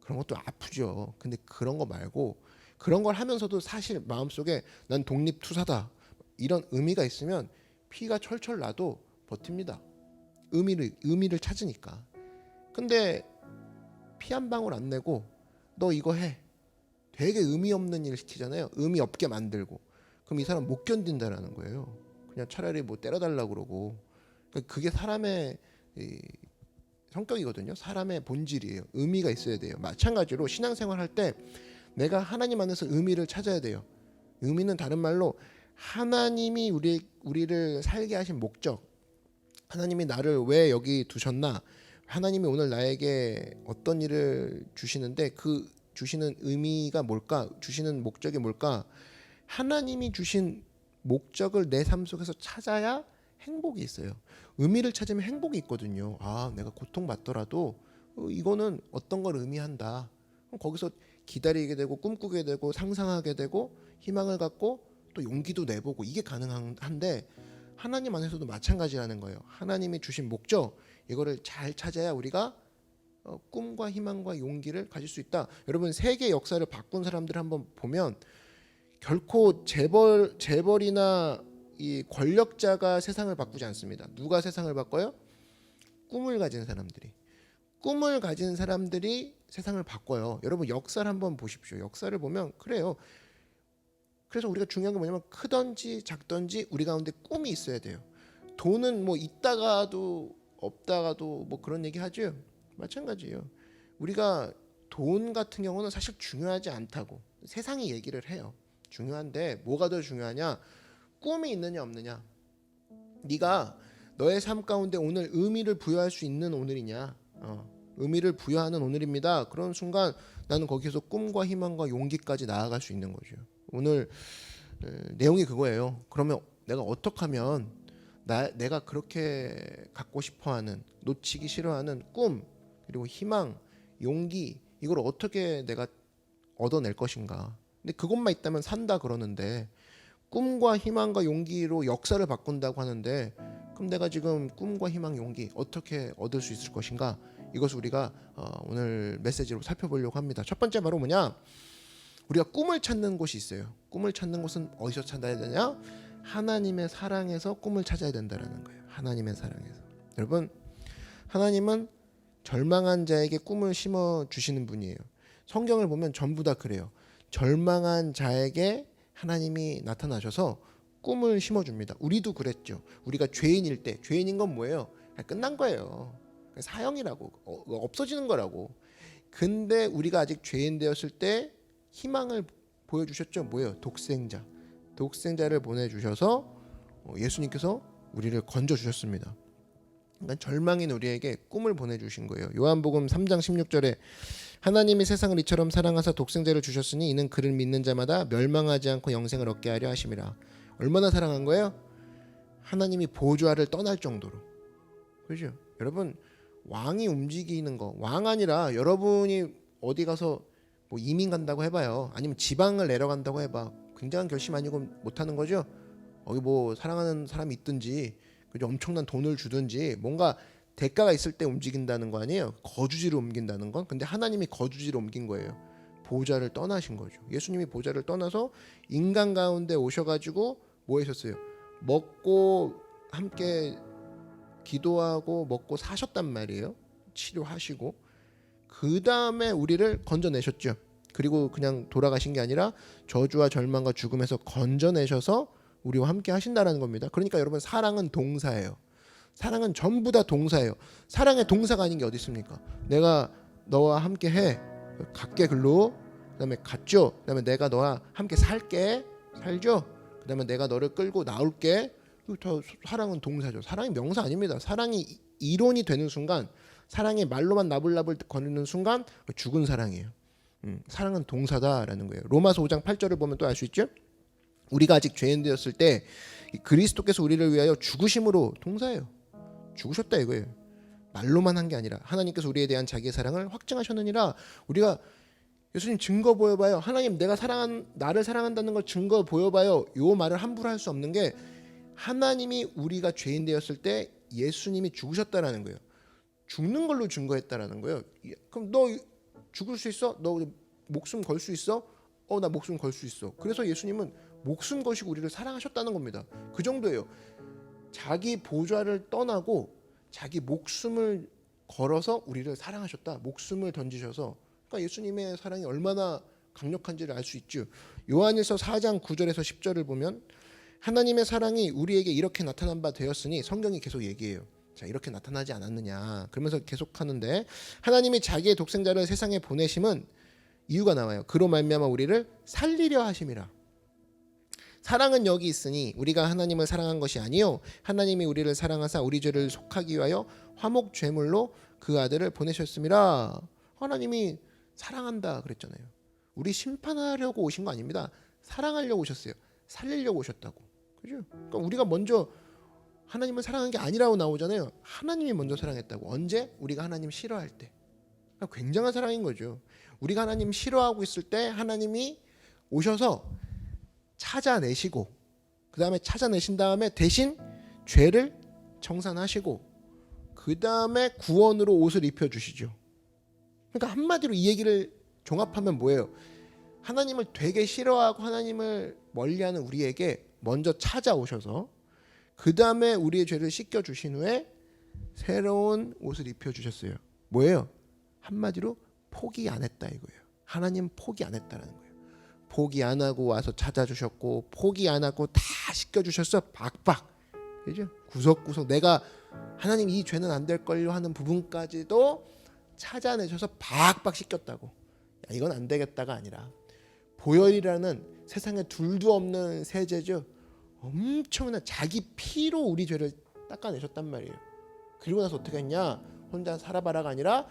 그런 것도 아프죠. 근데 그런 거 말고 그런 걸 하면서도 사실 마음속에 난 독립투사다 이런 의미가 있으면 피가 철철 나도 버팁니다. 의미를 찾으니까. 근데 피 한 방울 안 내고 너 이거 해. 되게 의미 없는 일을 시키잖아요. 의미 없게 만들고. 그럼 이 사람 못 견딘다라는 거예요. 그냥 차라리 뭐 때려달라고 그러고. 그러니까 그게 사람의 성격이거든요. 사람의 본질이에요. 의미가 있어야 돼요. 마찬가지로 신앙생활 할 때 내가 하나님 안에서 의미를 찾아야 돼요. 의미는 다른 말로 하나님이 우리를 살게 하신 목적, 하나님이 나를 왜 여기 두셨나, 하나님이 오늘 나에게 어떤 일을 주시는데 그 주시는 의미가 뭘까, 주시는 목적이 뭘까. 하나님이 주신 목적을 내 삶 속에서 찾아야 행복이 있어요. 의미를 찾으면 행복이 있거든요. 아, 내가 고통받더라도 이거는 어떤 걸 의미한다. 그럼 거기서 기다리게 되고 꿈꾸게 되고 상상하게 되고 희망을 갖고 또 용기도 내보고 이게 가능한데 하나님 안에서도 마찬가지라는 거예요. 하나님이 주신 목적 이거를 잘 찾아야 우리가 꿈과 희망과 용기를 가질 수 있다. 여러분 세계 역사를 바꾼 사람들 한번 보면 결코 재벌이나 이 권력자가 세상을 바꾸지 않습니다. 누가 세상을 바꿔요? 꿈을 가진 사람들이. 꿈을 가진 사람들이 세상을 바꿔요. 여러분 역사를 한번 보십시오. 역사를 보면 그래요. 그래서 우리가 중요한 게 뭐냐면 크든지 작든지 우리 가운데 꿈이 있어야 돼요. 돈은 뭐 있다가도 없다가도 뭐 그런 얘기 하죠. 마찬가지예요. 우리가 돈 같은 경우는 사실 중요하지 않다고 세상이 얘기를 해요. 중요한데 뭐가 더 중요하냐? 꿈이 있느냐 없느냐. 네가 너의 삶 가운데 오늘 의미를 부여할 수 있는 오늘이냐. 의미를 부여하는 오늘입니다. 그런 순간 나는 거기서 꿈과 희망과 용기까지 나아갈 수 있는 거죠. 오늘 내용이 그거예요. 그러면 내가 어떻게 하면 내가 그렇게 갖고 싶어하는 놓치기 싫어하는 꿈 그리고 희망, 용기 이걸 어떻게 내가 얻어낼 것인가. 근데 그것만 있다면 산다 그러는데 꿈과 희망과 용기로 역사를 바꾼다고 하는데 그럼 내가 지금 꿈과 희망, 용기 어떻게 얻을 수 있을 것인가? 이것을 우리가 오늘 메시지로 살펴보려고 합니다. 첫 번째 바로 뭐냐? 우리가 꿈을 찾는 곳이 있어요. 꿈을 찾는 곳은 어디서 찾아야 되냐? 하나님의 사랑에서 꿈을 찾아야 된다는 거예요. 하나님의 사랑에서. 여러분 하나님은 절망한 자에게 꿈을 심어 주시는 분이에요. 성경을 보면 전부 다 그래요. 절망한 자에게 하나님이 나타나셔서 꿈을 심어줍니다. 우리도 그랬죠. 우리가 죄인일 때 죄인인 건 뭐예요? 끝난 거예요. 사형이라고 없어지는 거라고. 근데 우리가 아직 죄인 되었을 때 희망을 보여주셨죠. 뭐예요? 독생자를 보내주셔서 예수님께서 우리를 건져주셨습니다. 그러니까 절망인 우리에게 꿈을 보내주신 거예요. 요한복음 3장 16절에 하나님이 세상을 이처럼 사랑하사 독생자를 주셨으니 이는 그를 믿는 자마다 멸망하지 않고 영생을 얻게 하려 하심이라. 얼마나 사랑한 거예요? 하나님이 보좌를 떠날 정도로. 그죠? 여러분 왕이 움직이는 거, 왕 아니라 여러분이 어디 가서 뭐 이민 간다고 해봐요. 아니면 지방을 내려간다고 해봐. 굉장한 결심 아니고 못하는 거죠. 거기 뭐 사랑하는 사람이 있든지 그죠? 엄청난 돈을 주든지 뭔가 대가가 있을 때 움직인다는 거 아니에요. 거주지로 옮긴다는 건. 근데 하나님이 거주지로 옮긴 거예요. 보좌를 떠나신 거죠. 예수님이 보좌를 떠나서 인간 가운데 오셔가지고 뭐 하셨어요? 먹고 함께 기도하고 먹고 사셨단 말이에요. 치료하시고 그 다음에 우리를 건져내셨죠. 그리고 그냥 돌아가신 게 아니라 저주와 절망과 죽음에서 건져내셔서 우리와 함께 하신다라는 겁니다. 그러니까 여러분 사랑은 동사예요. 사랑은 전부 다 동사예요. 사랑의 동사가 아닌 게 어디 있습니까? 내가 너와 함께 해. 갈게 글로. 그다음에 갔죠. 그다음에 내가 너와 함께 살게. 살죠. 그다음에 내가 너를 끌고 나올게. 다 사랑은 동사죠. 사랑이 명사 아닙니다. 사랑이 이론이 되는 순간, 사랑이 말로만 나불나불 거리는 순간 죽은 사랑이에요. 사랑은 동사다라는 거예요. 로마서 5장 8절을 보면 또 알 수 있죠. 우리가 아직 죄인 되었을 때 그리스도께서 우리를 위하여 죽으심으로 동사예요. 죽으셨다 이거예요. 말로만 한 게 아니라 하나님께서 우리에 대한 자기의 사랑을 확증하셨느니라. 우리가 예수님 증거 보여봐요. 하나님 나를 사랑한다는 걸 증거 보여봐요. 요 말을 함부로 할 수 없는 게 하나님이 우리가 죄인 되었을 때 예수님이 죽으셨다라는 거예요. 죽는 걸로 증거했다라는 거예요. 그럼 너 죽을 수 있어? 너 목숨 걸 수 있어? 나 목숨 걸 수 있어. 그래서 예수님은 목숨 거시고 우리를 사랑하셨다는 겁니다. 그 정도예요. 자기 보좌를 떠나고 자기 목숨을 걸어서 우리를 사랑하셨다. 목숨을 던지셔서. 그러니까 예수님의 사랑이 얼마나 강력한지를 알 수 있죠. 요한일서 4장 9절에서 10절을 보면 하나님의 사랑이 우리에게 이렇게 나타난 바 되었으니 성경이 계속 얘기해요. 자, 이렇게 나타나지 않았느냐. 그러면서 계속 하는데 하나님이 자기의 독생자를 세상에 보내심은 이유가 나와요. 그로 말미암아 우리를 살리려 하심이라. 사랑은 여기 있으니 우리가 하나님을 사랑한 것이 아니요 하나님이 우리를 사랑하사 우리 죄를 속하기 위하여 화목 제물로 그 아들을 보내셨음이라. 하나님이 사랑한다 그랬잖아요. 우리 심판하려고 오신 거 아닙니다. 사랑하려고 오셨어요. 살리려고 오셨다고. 그죠? 그러니까 우리가 먼저 하나님을 사랑한 게 아니라고 나오잖아요. 하나님이 먼저 사랑했다고. 언제? 우리가 하나님 싫어할 때. 그러니까 굉장한 사랑인 거죠. 우리가 하나님 싫어하고 있을 때 하나님이 오셔서 찾아내시고 그 다음에 찾아내신 다음에 대신 죄를 청산하시고 그 다음에 구원으로 옷을 입혀주시죠. 그러니까 한마디로 이 얘기를 종합하면 뭐예요? 하나님을 되게 싫어하고 하나님을 멀리하는 우리에게 먼저 찾아오셔서 그 다음에 우리의 죄를 씻겨주신 후에 새로운 옷을 입혀주셨어요. 뭐예요? 한마디로 포기 안 했다 이거예요. 하나님 포기 안 했다라는 거예요. 포기 안 하고 와서 찾아주셨고 포기 안 하고 다 씻겨주셨어. 박박. 그죠? 구석구석 내가 하나님 이 죄는 안 될 걸요 하는 부분까지도 찾아내셔서 박박 씻겼다고. 야, 이건 안 되겠다가 아니라 보혈이라는 세상에 둘도 없는 세제죠. 엄청난 자기 피로 우리 죄를 닦아내셨단 말이에요. 그리고 나서 어떻게 했냐? 혼자 살아봐라가 아니라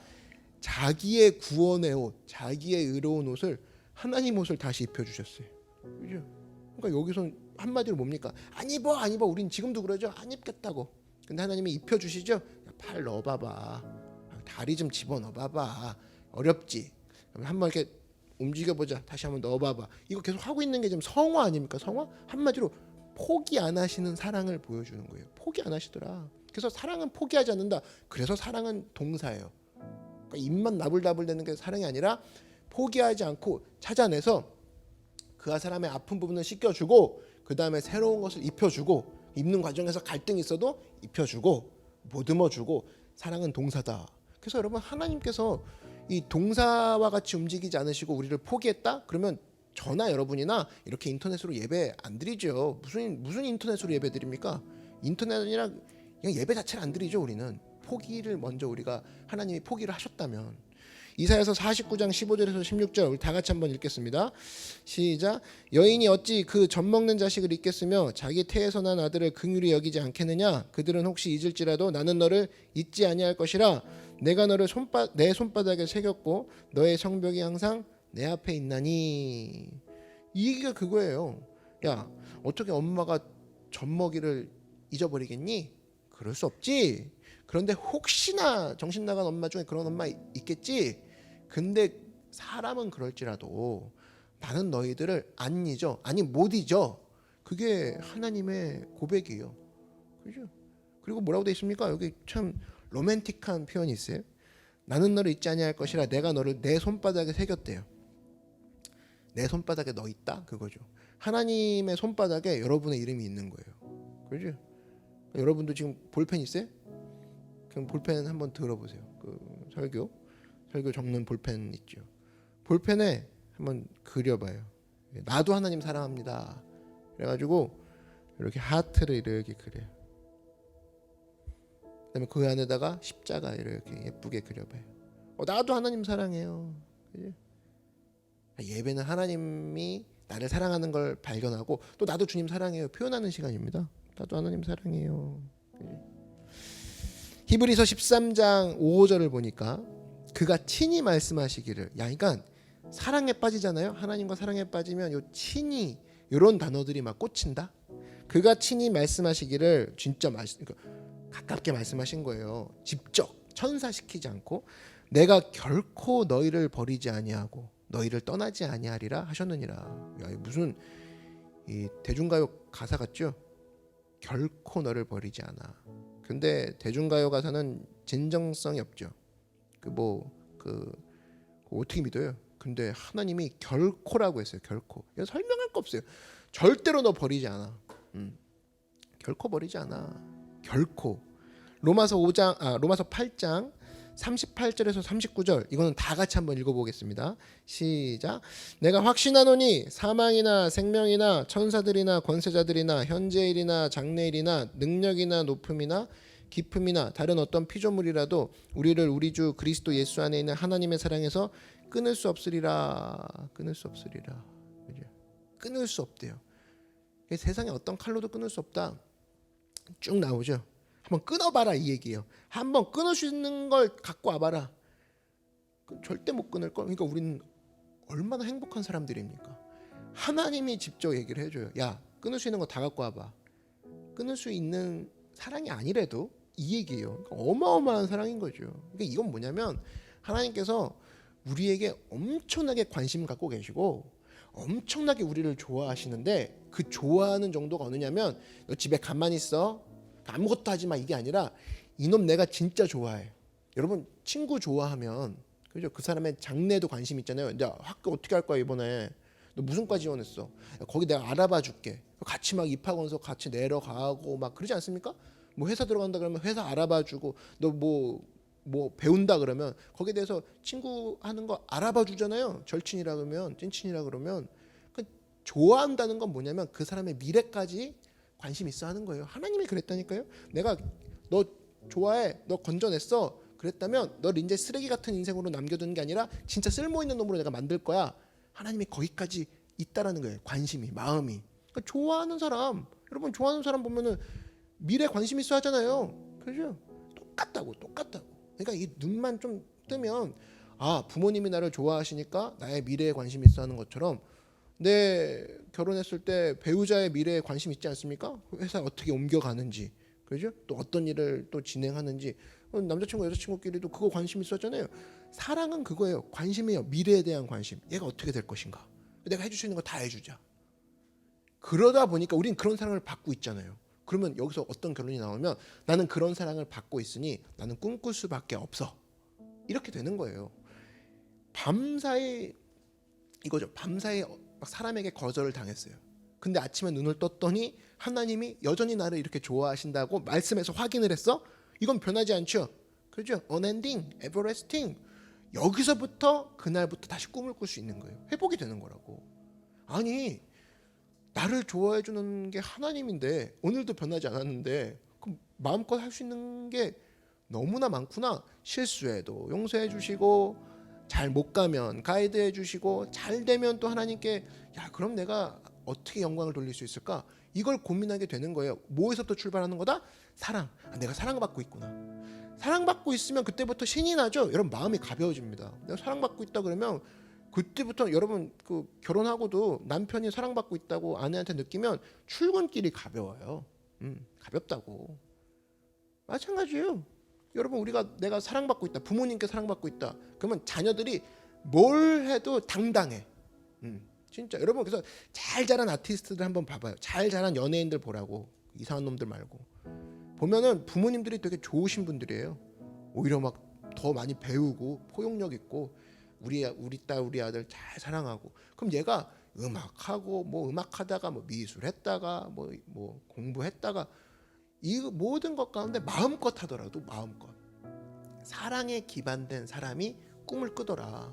자기의 구원의 옷, 자기의 의로운 옷을 하나님 옷을 다시 입혀주셨어요. 그죠? 그러니까 여기서 한마디로 뭡니까? 안 입어, 안 입어. 우린 지금도 그러죠. 안 입겠다고. 근데 하나님이 입혀주시죠. 야, 팔 넣어봐봐. 다리 좀 집어넣어봐봐. 어렵지? 한번 이렇게 움직여보자. 다시 한번 넣어봐봐. 이거 계속 하고 있는 게 지금 성화 아닙니까? 성화? 한마디로 포기 안 하시는 사랑을 보여주는 거예요. 포기 안 하시더라. 그래서 사랑은 포기하지 않는다. 그래서 사랑은 동사예요. 그러니까 입만 나불나불 대는 게 사랑이 아니라 포기하지 않고 찾아내서 그 사람의 아픈 부분을 씻겨주고 그 다음에 새로운 것을 입혀주고 입는 과정에서 갈등이 있어도 입혀주고 보듬어주고 사랑은 동사다. 그래서 여러분 하나님께서 이 동사와 같이 움직이지 않으시고 우리를 포기했다? 그러면 저나 여러분이나 이렇게 인터넷으로 예배 안 드리죠. 무슨 인터넷으로 예배 드립니까? 인터넷 아니라 그냥 예배 자체를 안 드리죠. 우리는 포기를 먼저 우리가 하나님이 포기를 하셨다면 이사야서 49장 15절에서 16절 우리 다 같이 한번 읽겠습니다. 시작. 여인이 어찌 그 젖먹는 자식을 잊겠으며 자기 태에서 난 아들을 긍휼히 여기지 않겠느냐? 그들은 혹시 잊을지라도 나는 너를 잊지 아니할 것이라. 내가 너를 내 손바닥에 새겼고 너의 성벽이 항상 내 앞에 있나니. 이게 그거예요. 야, 어떻게 엄마가 젖먹이를 잊어버리겠니? 그럴 수 없지. 그런데 혹시나 정신 나간 엄마 중에 그런 엄마 있겠지. 근데 사람은 그럴지라도 나는 너희들을 안 잊어. 아니 못 잊어. 그게 하나님의 고백이에요. 그죠? 그리고 뭐라고 돼 있습니까? 여기 참 로맨틱한 표현이 있어요. 나는 너를 잊지 아니할 것이라 내가 너를 내 손바닥에 새겼대요. 내 손바닥에 너 있다 그거죠. 하나님의 손바닥에 여러분의 이름이 있는 거예요. 그죠? 여러분도 지금 볼펜 있어요? 그럼 볼펜 한번 들어보세요. 그 설교 적는 볼펜 있죠. 볼펜에 한번 그려봐요. 나도 하나님 사랑합니다. 그래가지고 이렇게 하트를 이렇게 그려요. 그다음에 그 안에다가 십자가 이렇게 예쁘게 그려봐요. 나도 하나님 사랑해요. 그죠? 예배는 하나님이 나를 사랑하는 걸 발견하고 또 나도 주님 사랑해요 표현하는 시간입니다. 나도 하나님 사랑해요. 히브리서 13장 5절을 보니까 그가 친히 말씀하시기를, 그러니까 사랑에 빠지잖아요. 하나님과 사랑에 빠지면 요 친히 이런 단어들이 막 꽂힌다. 그가 친히 말씀하시기를, 진짜 그러니까 가깝게 말씀하신 거예요. 직접 천사시키지 않고 내가 결코 너희를 버리지 아니하고 너희를 떠나지 아니하리라 하셨느니라. 야, 무슨 이 대중가요 가사 같죠? 결코 너를 버리지 않아. 근데 대중가요 가사는 진정성이 없죠. 어떻게 믿어요? 근데 하나님이 결코라고 했어요. 결코. 이거 설명할 거 없어요. 절대로 너 버리지 않아. 결코 버리지 않아. 결코. 로마서 8장 38절에서 39절 이거는 다 같이 한번 읽어보겠습니다. 시작. 내가 확신하노니 사망이나 생명이나 천사들이나 권세자들이나 현재일이나 장래일이나 능력이나 높음이나 깊음이나 다른 어떤 피조물이라도 우리를 우리 주 그리스도 예수 안에 있는 하나님의 사랑에서 끊을 수 없으리라. 끊을 수 없으리라. 그죠? 끊을 수 없대요. 세상에 어떤 칼로도 끊을 수 없다. 쭉 나오죠. 한번 끊어봐라 이 얘기예요. 한번 끊을 수 있는 걸 갖고 와봐라. 절대 못 끊을 걸. 그러니까 우리는 얼마나 행복한 사람들입니까? 하나님이 직접 얘기를 해줘요. 야, 끊을 수 있는 거 다 갖고 와봐. 끊을 수 있는 사랑이 아니래도 이 얘기예요. 그러니까 어마어마한 사랑인 거죠. 그러니까 이건 뭐냐면 하나님께서 우리에게 엄청나게 관심 갖고 계시고 엄청나게 우리를 좋아하시는데 그 좋아하는 정도가 어느냐면 너 집에 가만히 있어. 아무것도 하지 마 이게 아니라 이놈 내가 진짜 좋아해. 여러분 친구 좋아하면 그죠? 그 사람의 장래도 관심 있잖아요. 이제 학교 어떻게 할 거야 이번에? 너 무슨 과 지원했어? 거기 내가 알아봐 줄게. 같이 막 입학원서 같이 내려가고 막 그러지 않습니까? 뭐 회사 들어간다 그러면 회사 알아봐 주고 너 뭐 배운다 그러면 거기에 대해서 친구 하는 거 알아봐 주잖아요. 절친이라 그러면 찐친이라 그러면 그 좋아한다는 건 뭐냐면 그 사람의 미래까지 관심 있어 하는 거예요. 하나님이 그랬다니까요. 내가 너 좋아해. 너 건져냈어. 그랬다면 너 이제 쓰레기 같은 인생으로 남겨두는 게 아니라 진짜 쓸모 있는 놈으로 내가 만들 거야. 하나님이 거기까지 있다라는 거예요. 관심이, 마음이. 그러니까 좋아하는 사람, 여러분 좋아하는 사람 보면은 미래 관심 있어 하잖아요. 그죠? 똑같다고. 그러니까 이 눈만 좀 뜨면 부모님이 나를 좋아하시니까 나의 미래에 관심 있어 하는 것처럼 내 결혼했을 때 배우자의 미래에 관심 있지 않습니까? 회사 어떻게 옮겨가는지, 그죠? 또 어떤 일을 또 진행하는지 남자친구 여자친구끼리도 그거 관심 있었잖아요. 사랑은 그거예요. 관심이에요. 미래에 대한 관심. 얘가 어떻게 될 것인가? 내가 해줄 수 있는 거 다 해주자. 그러다 보니까 우린 그런 사랑을 받고 있잖아요. 그러면 여기서 어떤 결론이 나오면 나는 그런 사랑을 받고 있으니 나는 꿈꿀 수밖에 없어. 이렇게 되는 거예요. 밤사이 이거죠. 밤사이 막 사람에게 거절을 당했어요. 근데 아침에 눈을 떴더니 하나님이 여전히 나를 이렇게 좋아하신다고 말씀에서 확인을 했어. 이건 변하지 않죠. 그죠? unending, everlasting. 여기서부터 그날부터 다시 꿈을 꿀 수 있는 거예요. 회복이 되는 거라고. 아니 나를 좋아해 주는 게 하나님인데 오늘도 변하지 않았는데 그럼 마음껏 할 수 있는 게 너무나 많구나. 실수해도 용서해 주시고 잘 못 가면 가이드해 주시고 잘 되면 또 하나님께 그럼 내가 어떻게 영광을 돌릴 수 있을까? 이걸 고민하게 되는 거예요. 뭐에서부터 출발하는 거다? 사랑. 내가 사랑받고 있구나. 사랑받고 있으면 그때부터 신이 나죠. 여러분 마음이 가벼워집니다. 내가 사랑받고 있다 그러면 그때부터 여러분 그 결혼하고도 남편이 사랑받고 있다고 아내한테 느끼면 출근길이 가벼워요. 가볍다고. 마찬가지예요. 여러분 내가 사랑받고 있다. 부모님께 사랑받고 있다. 그러면 자녀들이 뭘 해도 당당해. 진짜 여러분 그래서 잘 자란 아티스트들 한번 봐봐요. 잘 자란 연예인들 보라고. 이상한 놈들 말고. 보면은 부모님들이 되게 좋으신 분들이에요. 오히려 막 더 많이 배우고 포용력 있고 우리 딸 우리 아들 잘 사랑하고 그럼 얘가 음악하고 뭐 음악하다가 뭐 미술했다가 뭐 공부했다가 이 모든 것 가운데 마음껏 하더라도 마음껏 사랑에 기반된 사람이 꿈을 꾸더라.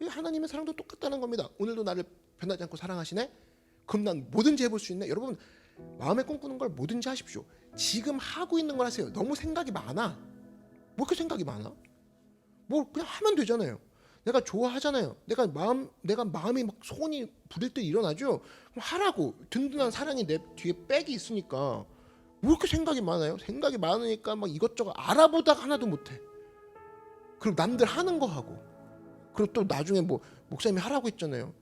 하나님의 사랑도 똑같다는 겁니다. 오늘도 나를 변하지 않고 사랑하시네. 그럼 난 뭐든지 해볼 수 있네. 여러분 마음에 꿈꾸는 걸 뭐든지 하십시오. 지금 하고 있는 걸 하세요. 너무 생각이 많아. 뭐 이렇게 생각이 많아? 뭐 그냥 하면 되잖아요. 내가 좋아하잖아요. 내가 마음이 막 소원이 부릴 때 일어나죠. 그럼 하라고. 든든한 사랑이 내 뒤에 백이 있으니까. 뭐 이렇게 생각이 많아요? 생각이 많으니까 막 이것저것 알아보다가 하나도 못해. 그리고 남들 하는 거 하고. 그리고 또 나중에 뭐 목사님이 하라고 했잖아요.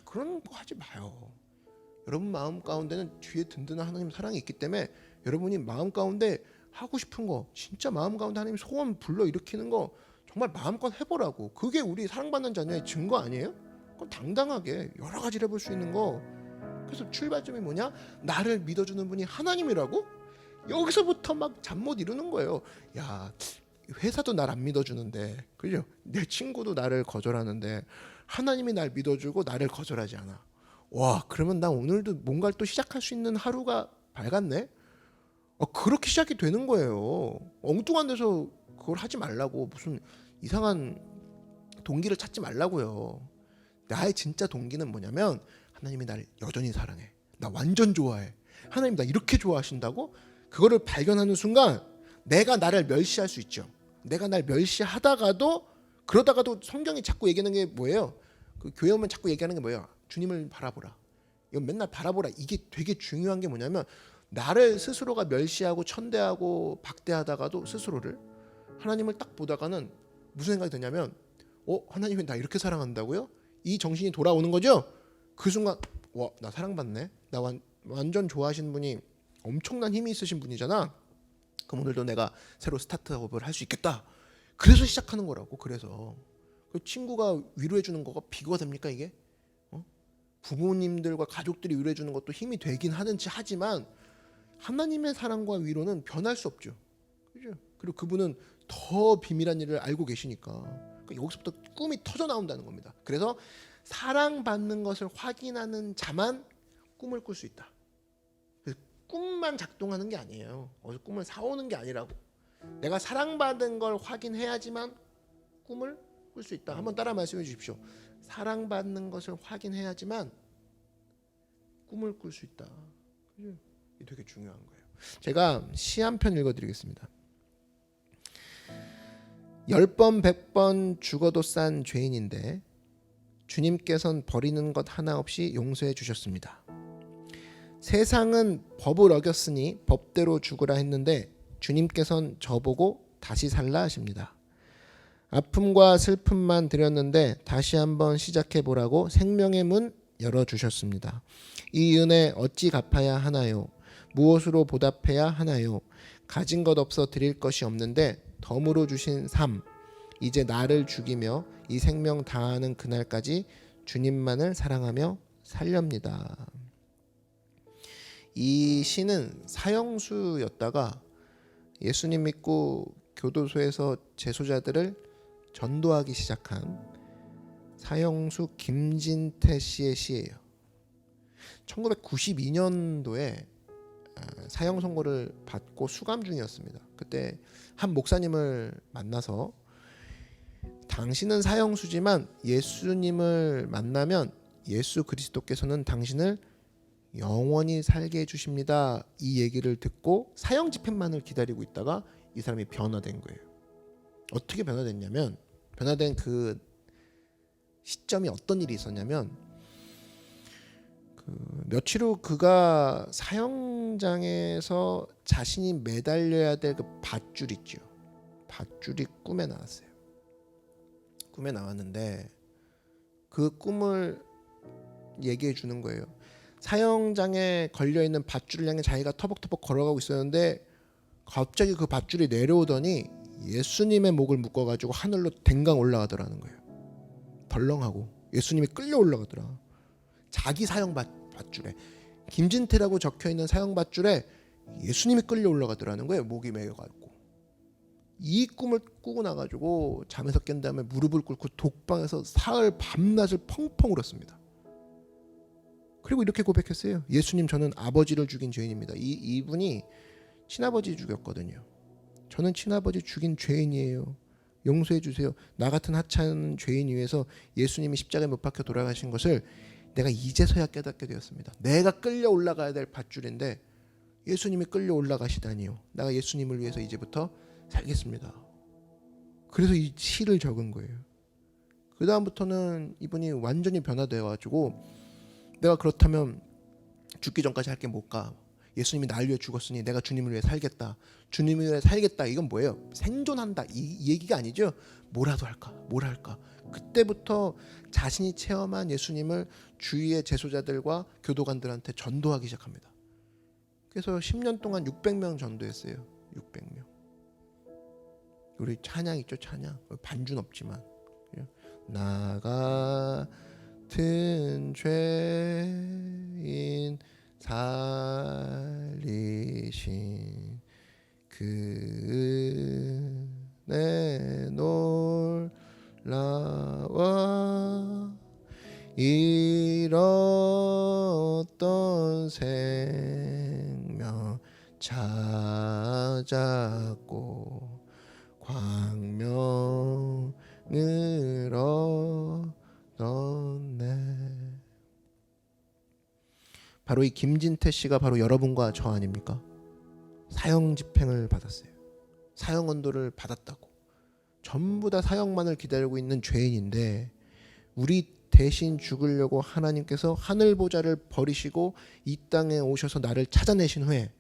그런 거 하지 마요. 여러분 마음 가운데는 뒤에 든든한 하나님 사랑이 있기 때문에 여러분이 마음 가운데 하고 싶은 거 진짜 마음 가운데 하나님 소원 불러일으키는 거 정말 마음껏 해보라고. 그게 우리 사랑받는 자녀의 증거 아니에요? 그럼 당당하게 여러 가지를 해볼 수 있는 거. 그래서 출발점이 뭐냐? 나를 믿어주는 분이 하나님이라고? 여기서부터 막 잠 못 이루는 거예요. 야 회사도 날 안 믿어주는데 그죠? 내 친구도 나를 거절하는데 하나님이 날 믿어주고 나를 거절하지 않아. 와 그러면 나 오늘도 뭔가를 또 시작할 수 있는 하루가 밝았네. 그렇게 시작이 되는 거예요. 엉뚱한 데서 그걸 하지 말라고. 무슨 이상한 동기를 찾지 말라고요. 나의 진짜 동기는 뭐냐면 하나님이 날 여전히 사랑해. 나 완전 좋아해. 하나님 나 이렇게 좋아하신다고? 그거를 발견하는 순간 내가 나를 멸시할 수 있죠. 내가 날 멸시하다가도 그러다가도 성경이 자꾸 얘기하는 게 뭐예요? 그 교회 오면 자꾸 얘기하는 게 뭐예요? 주님을 바라보라. 이건 맨날 바라보라. 이게 되게 중요한 게 뭐냐면 나를 스스로가 멸시하고 천대하고 박대하다가도 스스로를 하나님을 딱 보다가는 무슨 생각이 드냐면 하나님이 나 이렇게 사랑한다고요? 이 정신이 돌아오는 거죠? 그 순간 와 나 사랑받네. 나 완전 좋아하시는 분이 엄청난 힘이 있으신 분이잖아. 그럼 오늘도 내가 새로 스타트업을 할 수 있겠다. 그래서 시작하는 거라고. 그래서 그 친구가 위로해 주는 거가 비교가 됩니까 이게? 부모님들과 가족들이 위로해 주는 것도 힘이 되긴 하지만 하나님의 사랑과 위로는 변할 수 없죠. 그죠? 그리고 그분은 더 비밀한 일을 알고 계시니까. 그러니까 여기서부터 꿈이 터져 나온다는 겁니다. 그래서 사랑받는 것을 확인하는 자만 꿈을 꿀 수 있다. 꿈만 작동하는 게 아니에요. 어디서 꿈을 사오는 게 아니라고. 내가 사랑받은 걸 확인해야지만 꿈을 꿀 수 있다. 한번 따라 말씀해 주십시오. 사랑받는 것을 확인해야지만 꿈을 꿀 수 있다. 그죠? 이게 되게 중요한 거예요. 제가 시 한 편 읽어드리겠습니다. 10번 100번 죽어도 싼 죄인인데 주님께서는 버리는 것 하나 없이 용서해 주셨습니다. 세상은 법을 어겼으니 법대로 죽으라 했는데 주님께서는 저보고 다시 살라 하십니다. 아픔과 슬픔만 드렸는데 다시 한번 시작해 보라고 생명의 문 열어주셨습니다. 이 은혜 어찌 갚아야 하나요? 무엇으로 보답해야 하나요? 가진 것 없어 드릴 것이 없는데 덤으로 주신 삶, 이제 나를 죽이며 이 생명 다하는 그날까지 주님만을 사랑하며 살렵니다. 이 시는 사형수였다가 예수님 믿고 교도소에서 재소자들을 전도하기 시작한 사형수 김진태 씨의 시예요. 1992년도에 사형 선고를 받고 수감 중이었습니다. 그때 한 목사님을 만나서 당신은 사형수지만 예수님을 만나면 예수 그리스도께서는 당신을 영원히 살게 해주십니다. 이 얘기를 듣고 사형 집행만을 기다리고 있다가 이 사람이 변화된 거예요. 어떻게 변화됐냐면 변화된 그 시점이 어떤 일이 있었냐면 며칠 후 그가 사형장에서 자신이 매달려야 될 그 밧줄 있죠. 밧줄이 꿈에 나왔어요. 꿈에 나왔는데 그 꿈을 얘기해 주는 거예요. 사형장에 걸려 있는 밧줄을 향해 자기가 터벅터벅 걸어가고 있었는데 갑자기 그 밧줄이 내려오더니 예수님의 목을 묶어가지고 하늘로 댕강 올라가더라는 거예요. 덜렁하고 예수님이 끌려 올라가더라. 자기 사형 밧줄에 김진태라고 적혀있는 사형 밧줄에 예수님이 끌려 올라가더라는 거예요. 목이 매여가지고. 이 꿈을 꾸고 나가지고 잠에서 깬 다음에 무릎을 꿇고 독방에서 사흘 밤낮을 펑펑 울었습니다. 그리고 이렇게 고백했어요. 예수님, 저는 아버지를 죽인 죄인입니다. 이분이 친아버지 죽였거든요. 저는 친아버지 죽인 죄인이에요. 용서해 주세요. 나 같은 하찮은 죄인 위해서 예수님이 십자가에 못 박혀 돌아가신 것을 내가 이제서야 깨닫게 되었습니다. 내가 끌려 올라가야 될 밧줄인데 예수님이 끌려 올라가시다니요. 내가 예수님을 위해서 이제부터 살겠습니다. 그래서 이 시를 적은 거예요. 그 다음부터는 이분이 완전히 변화되어가지고 내가 그렇다면 죽기 전까지 할 게 뭘까? 예수님이 날 위해 죽었으니 내가 주님을 위해 살겠다. 주님을 위해 살겠다. 이건 뭐예요? 생존한다. 이 얘기가 아니죠. 뭐라도 할까? 뭘 할까? 그때부터 자신이 체험한 예수님을 주위의 제소자들과 교도관들한테 전도하기 시작합니다. 그래서 10년 동안 600명 전도했어요. 600명. 우리 찬양 있죠? 찬양. 반주는 없지만. 나 같은 죄인 살리신 그네 놀라와 잃었던 생명 찾았고 광명을 얻었네. 바로 이 김진태 씨가 바로 여러분과 저 아닙니까? 사형 집행을 받았어요. 사형 언도를 받았다고. 전부 다 사형만을 기다리고 있는 죄인인데 우리 대신 죽으려고 하나님께서 하늘 보좌를 버리시고 이 땅에 오셔서 나를 찾아내신 후에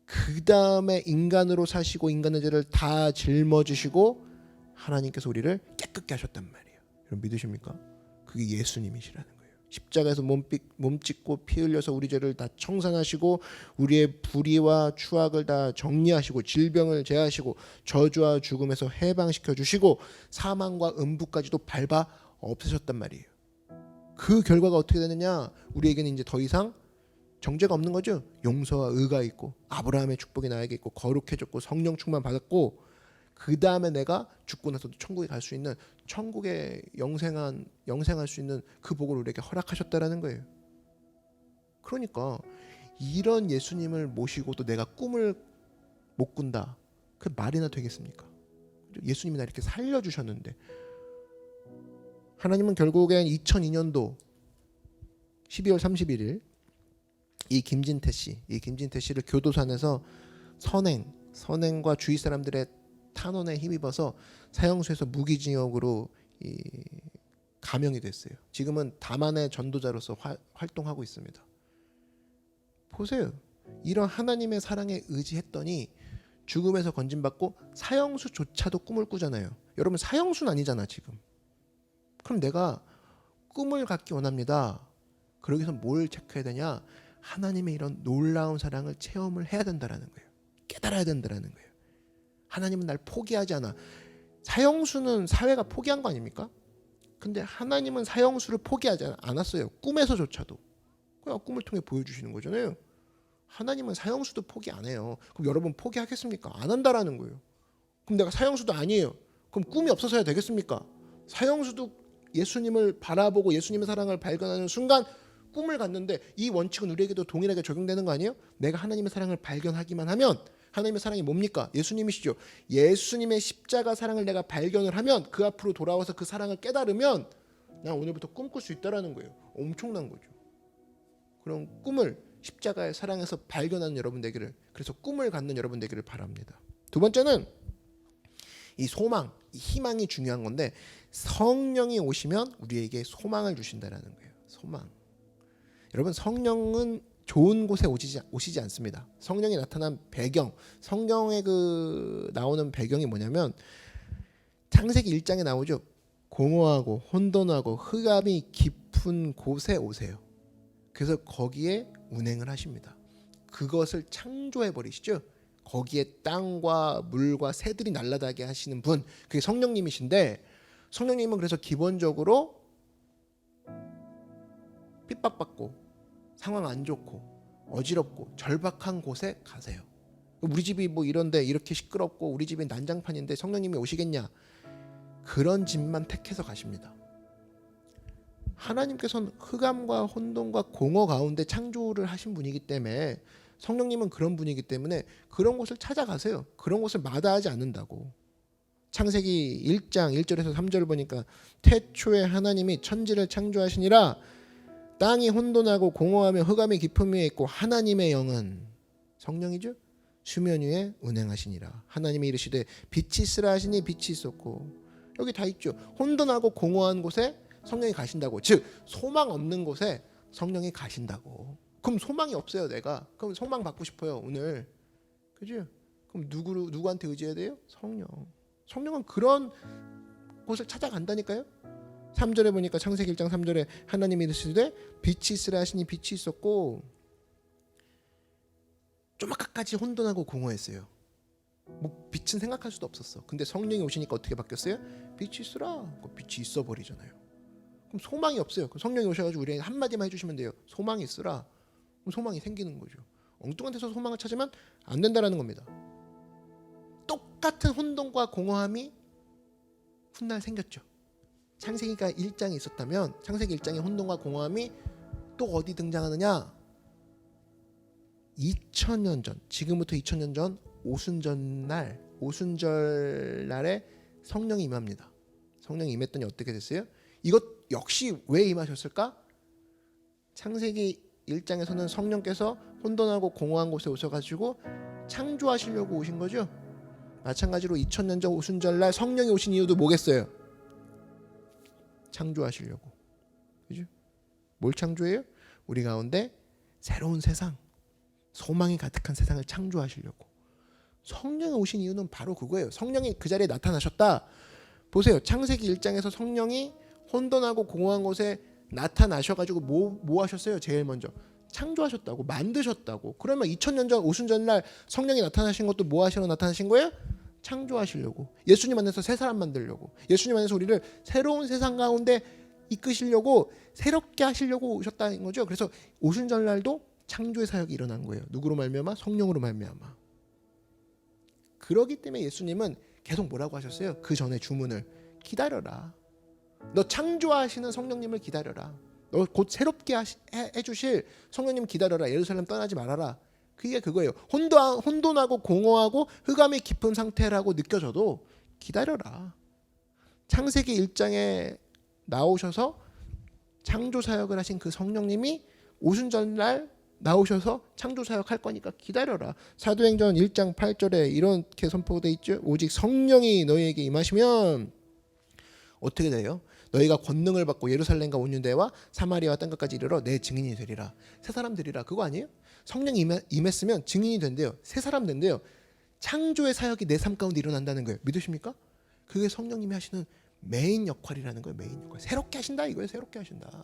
그 다음에 인간으로 사시고 인간의 죄를 다 짊어지시고 하나님께서 우리를 깨끗게 하셨단 말이에요. 여러분 믿으십니까? 그게 예수님이시라는 거예요. 십자가에서 몸 찢고 피 흘려서 우리 죄를 다 청산하시고 우리의 불의와 추악을 다 정리하시고 질병을 제하시고 저주와 죽음에서 해방시켜 주시고 사망과 음부까지도 밟아 없애셨단 말이에요. 그 결과가 어떻게 되느냐? 우리에게는 이제 더 이상 정죄가 없는 거죠. 용서와 의가 있고 아브라함의 축복이 나에게 있고 거룩해졌고 성령 충만 받았고 그 다음에 내가 죽고 나서도 천국에 갈 수 있는 천국에 영생할 수 있는 그 복을 우리에게 허락하셨다라는 거예요. 그러니까 이런 예수님을 모시고도 내가 꿈을 못 꾼다. 그 말이나 되겠습니까? 예수님이 나 이렇게 살려주셨는데 하나님은 결국엔 2002년도 12월 31일 이 김진태 씨를 교도소안에서 선행과 주위 사람들의 탄원에 힘입어서 사형수에서 무기징역으로 감형이 됐어요. 지금은 다만의 전도자로서 활동하고 있습니다. 보세요. 이런 하나님의 사랑에 의지했더니 죽음에서 건진받고 사형수조차도 꿈을 꾸잖아요. 여러분 사형수는 아니잖아 지금. 그럼 내가 꿈을 갖기 원합니다. 그러기 위해서 뭘 체크해야 되냐? 하나님의 이런 놀라운 사랑을 체험을 해야 된다라는 거예요. 깨달아야 된다라는 거예요. 하나님은 날 포기하지 않아. 사형수는 사회가 포기한 거 아닙니까? 근데 하나님은 사형수를 포기하지 않았어요. 꿈에서조차도. 그냥 꿈을 통해 보여주시는 거잖아요. 하나님은 사형수도 포기 안 해요. 그럼 여러분 포기하겠습니까? 안 한다라는 거예요. 그럼 내가 사형수도 아니에요. 그럼 꿈이 없어서야 되겠습니까? 사형수도 예수님을 바라보고 예수님의 사랑을 발견하는 순간 꿈을 갖는데 이 원칙은 우리에게도 동일하게 적용되는 거 아니에요? 내가 하나님의 사랑을 발견하기만 하면 하나님의 사랑이 뭡니까? 예수님이시죠. 예수님의 십자가 사랑을 내가 발견을 하면 그 앞으로 돌아와서 그 사랑을 깨달으면 나 오늘부터 꿈꿀 수 있다라는 거예요. 엄청난 거죠. 그런 꿈을 십자가의 사랑에서 발견하는 여러분 되기를, 그래서 꿈을 갖는 여러분 되기를 바랍니다. 두 번째는 이 소망, 이 희망이 중요한 건데 성령이 오시면 우리에게 소망을 주신다라는 거예요. 소망. 여러분 성령은 좋은 곳에 오시지 않습니다. 성령이 나타난 배경, 성령의 그 나오는 배경이 뭐냐면 창세기 1장에 나오죠. 공허하고 혼돈하고 흑암이 깊은 곳에 오세요. 그래서 거기에 운행을 하십니다. 그것을 창조해 버리시죠. 거기에 땅과 물과 새들이 날아다니게 하시는 분, 그게 성령님이신데, 성령님은 그래서 기본적으로 핍박받고 상황 안 좋고 어지럽고 절박한 곳에 가세요. 우리 집이 뭐 이런데 이렇게 시끄럽고 우리 집이 난장판인데 성령님이 오시겠냐? 그런 집만 택해서 가십니다. 하나님께서는 흑암과 혼돈과 공허 가운데 창조를 하신 분이기 때문에, 성령님은 그런 분이기 때문에 그런 곳을 찾아가세요. 그런 곳을 마다하지 않는다고. 창세기 1장 1절에서 3절을 보니까 태초에 하나님이 천지를 창조하시니라. 땅이 혼돈하고 공허하며 흑암이 깊음 위에 있고 하나님의 영은, 성령이죠, 수면 위에 운행하시니라. 하나님이 이르시되 빛이 있으라 하시니 빛이 있었고. 여기 다 있죠. 혼돈하고 공허한 곳에 성령이 가신다고. 즉 소망 없는 곳에 성령이 가신다고. 그럼 소망이 없어요 내가. 그럼 소망 받고 싶어요 오늘. 그죠? 그럼 누구한테 의지해야 돼요? 성령. 성령은 그런 곳을 찾아간다니까요. 3절에 보니까 창세기 1장 3절에 하나님이 이르시되 빛이 있으라 하시니 빛이 있었고. 조막까지 혼돈하고 공허했어요. 뭐 빛은 생각할 수도 없었어. 근데 성령이 오시니까 어떻게 바뀌었어요? 빛이 있으라. 빛이 있어 버리잖아요. 그럼 소망이 없어요. 성령이 오셔가지고 우리 한마디만 해주시면 돼요. 소망이 있으라. 그럼 소망이 생기는 거죠. 엉뚱한 데서 소망을 찾으면 안 된다라는 겁니다. 똑같은 혼돈과 공허함이 훗날 생겼죠. 창세기가 1장에 있었다면 창세기 1장의 혼돈과 공허함이 또 어디 등장하느냐? 2000년 전, 지금부터 2000년 전 오순절 날에 성령이 임합니다. 성령이 임했더니 어떻게 됐어요? 이것 역시 왜 임하셨을까? 창세기 1장에서는 성령께서 혼돈하고 공허한 곳에 오셔가지고 창조하시려고 오신 거죠. 마찬가지로 2000년 전 오순절날 성령이 오신 이유도 뭐겠어요? 창조하시려고. 그죠? 뭘 창조해요? 우리 가운데 새로운 세상, 소망이 가득한 세상을 창조하시려고. 성령이 오신 이유는 바로 그거예요. 성령이 그 자리에 나타나셨다. 보세요. 창세기 1장에서 성령이 혼돈하고 공허한 곳에 나타나셔가지고 뭐 하셨어요? 제일 먼저 창조하셨다고, 만드셨다고. 그러면 2000년 전 오순절날 성령이 나타나신 것도 뭐 하시러 나타나신 거예요? 창조하시려고. 예수님 안에서 새 사람 만들려고. 예수님 안에서 우리를 새로운 세상 가운데 이끄시려고, 새롭게 하시려고 오셨다는 거죠. 그래서 오순절날도 창조의 사역이 일어난 거예요. 누구로 말미암아? 성령으로 말미암아. 그러기 때문에 예수님은 계속 뭐라고 하셨어요? 그 전에 주문을 기다려라. 너 창조하시는 성령님을 기다려라. 너 곧 새롭게 해주실 성령님 기다려라. 예루살렘 떠나지 말아라. 그게 그거예요. 혼돈하고 공허하고 흑암이 깊은 상태라고 느껴져도 기다려라. 창세기 1장에 나오셔서 창조 사역을 하신 그 성령님이 오순절날 나오셔서 창조 사역 할 거니까 기다려라. 사도행전 1장 8절에 이렇게 선포되어 있죠. 오직 성령이 너희에게 임하시면 어떻게 돼요? 너희가 권능을 받고 예루살렘과 온 유대와 사마리아와 땅끝까지 이르러 내 증인이 되리라. 새 사람 되리라. 그거 아니에요? 성령이 임했으면 증인이 된대요. 새 사람 된대요. 창조의 사역이 내 삶 가운데 일어난다는 거예요. 믿으십니까? 그게 성령님이 하시는 메인 역할이라는 거예요. 메인 역할. 새롭게 하신다 이거예요. 새롭게 하신다.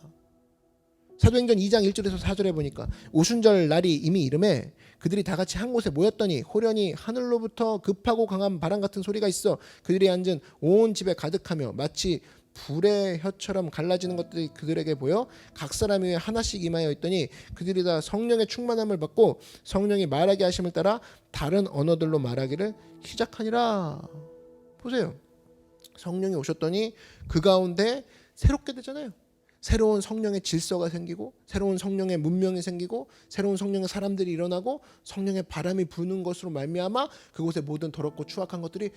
사도행전 2장 1절에서 4절에 보니까 오순절 날이 이미 이름에 그들이 다 같이 한 곳에 모였더니 호련히 하늘로부터 급하고 강한 바람 같은 소리가 있어 그들이 앉은 온 집에 가득하며 마치 불의 혀처럼 갈라지는 것들이 그들에게 보여 각 사람 위에 하나씩 임하여 있더니 그들이 다 성령의 충만함을 받고 성령이 말하게 하심을 따라 다른 언어들로 말하기를 시작하니라. 보세요. 성령이 오셨더니 그 가운데 새롭게 되잖아요. 새로운 성령의 질서가 생기고 새로운 성령의 문명이 생기고 새로운 성령의 사람들이 일어나고 성령의 바람이 부는 것으로 말미암아 그곳의 모든 더럽고 추악한 것들이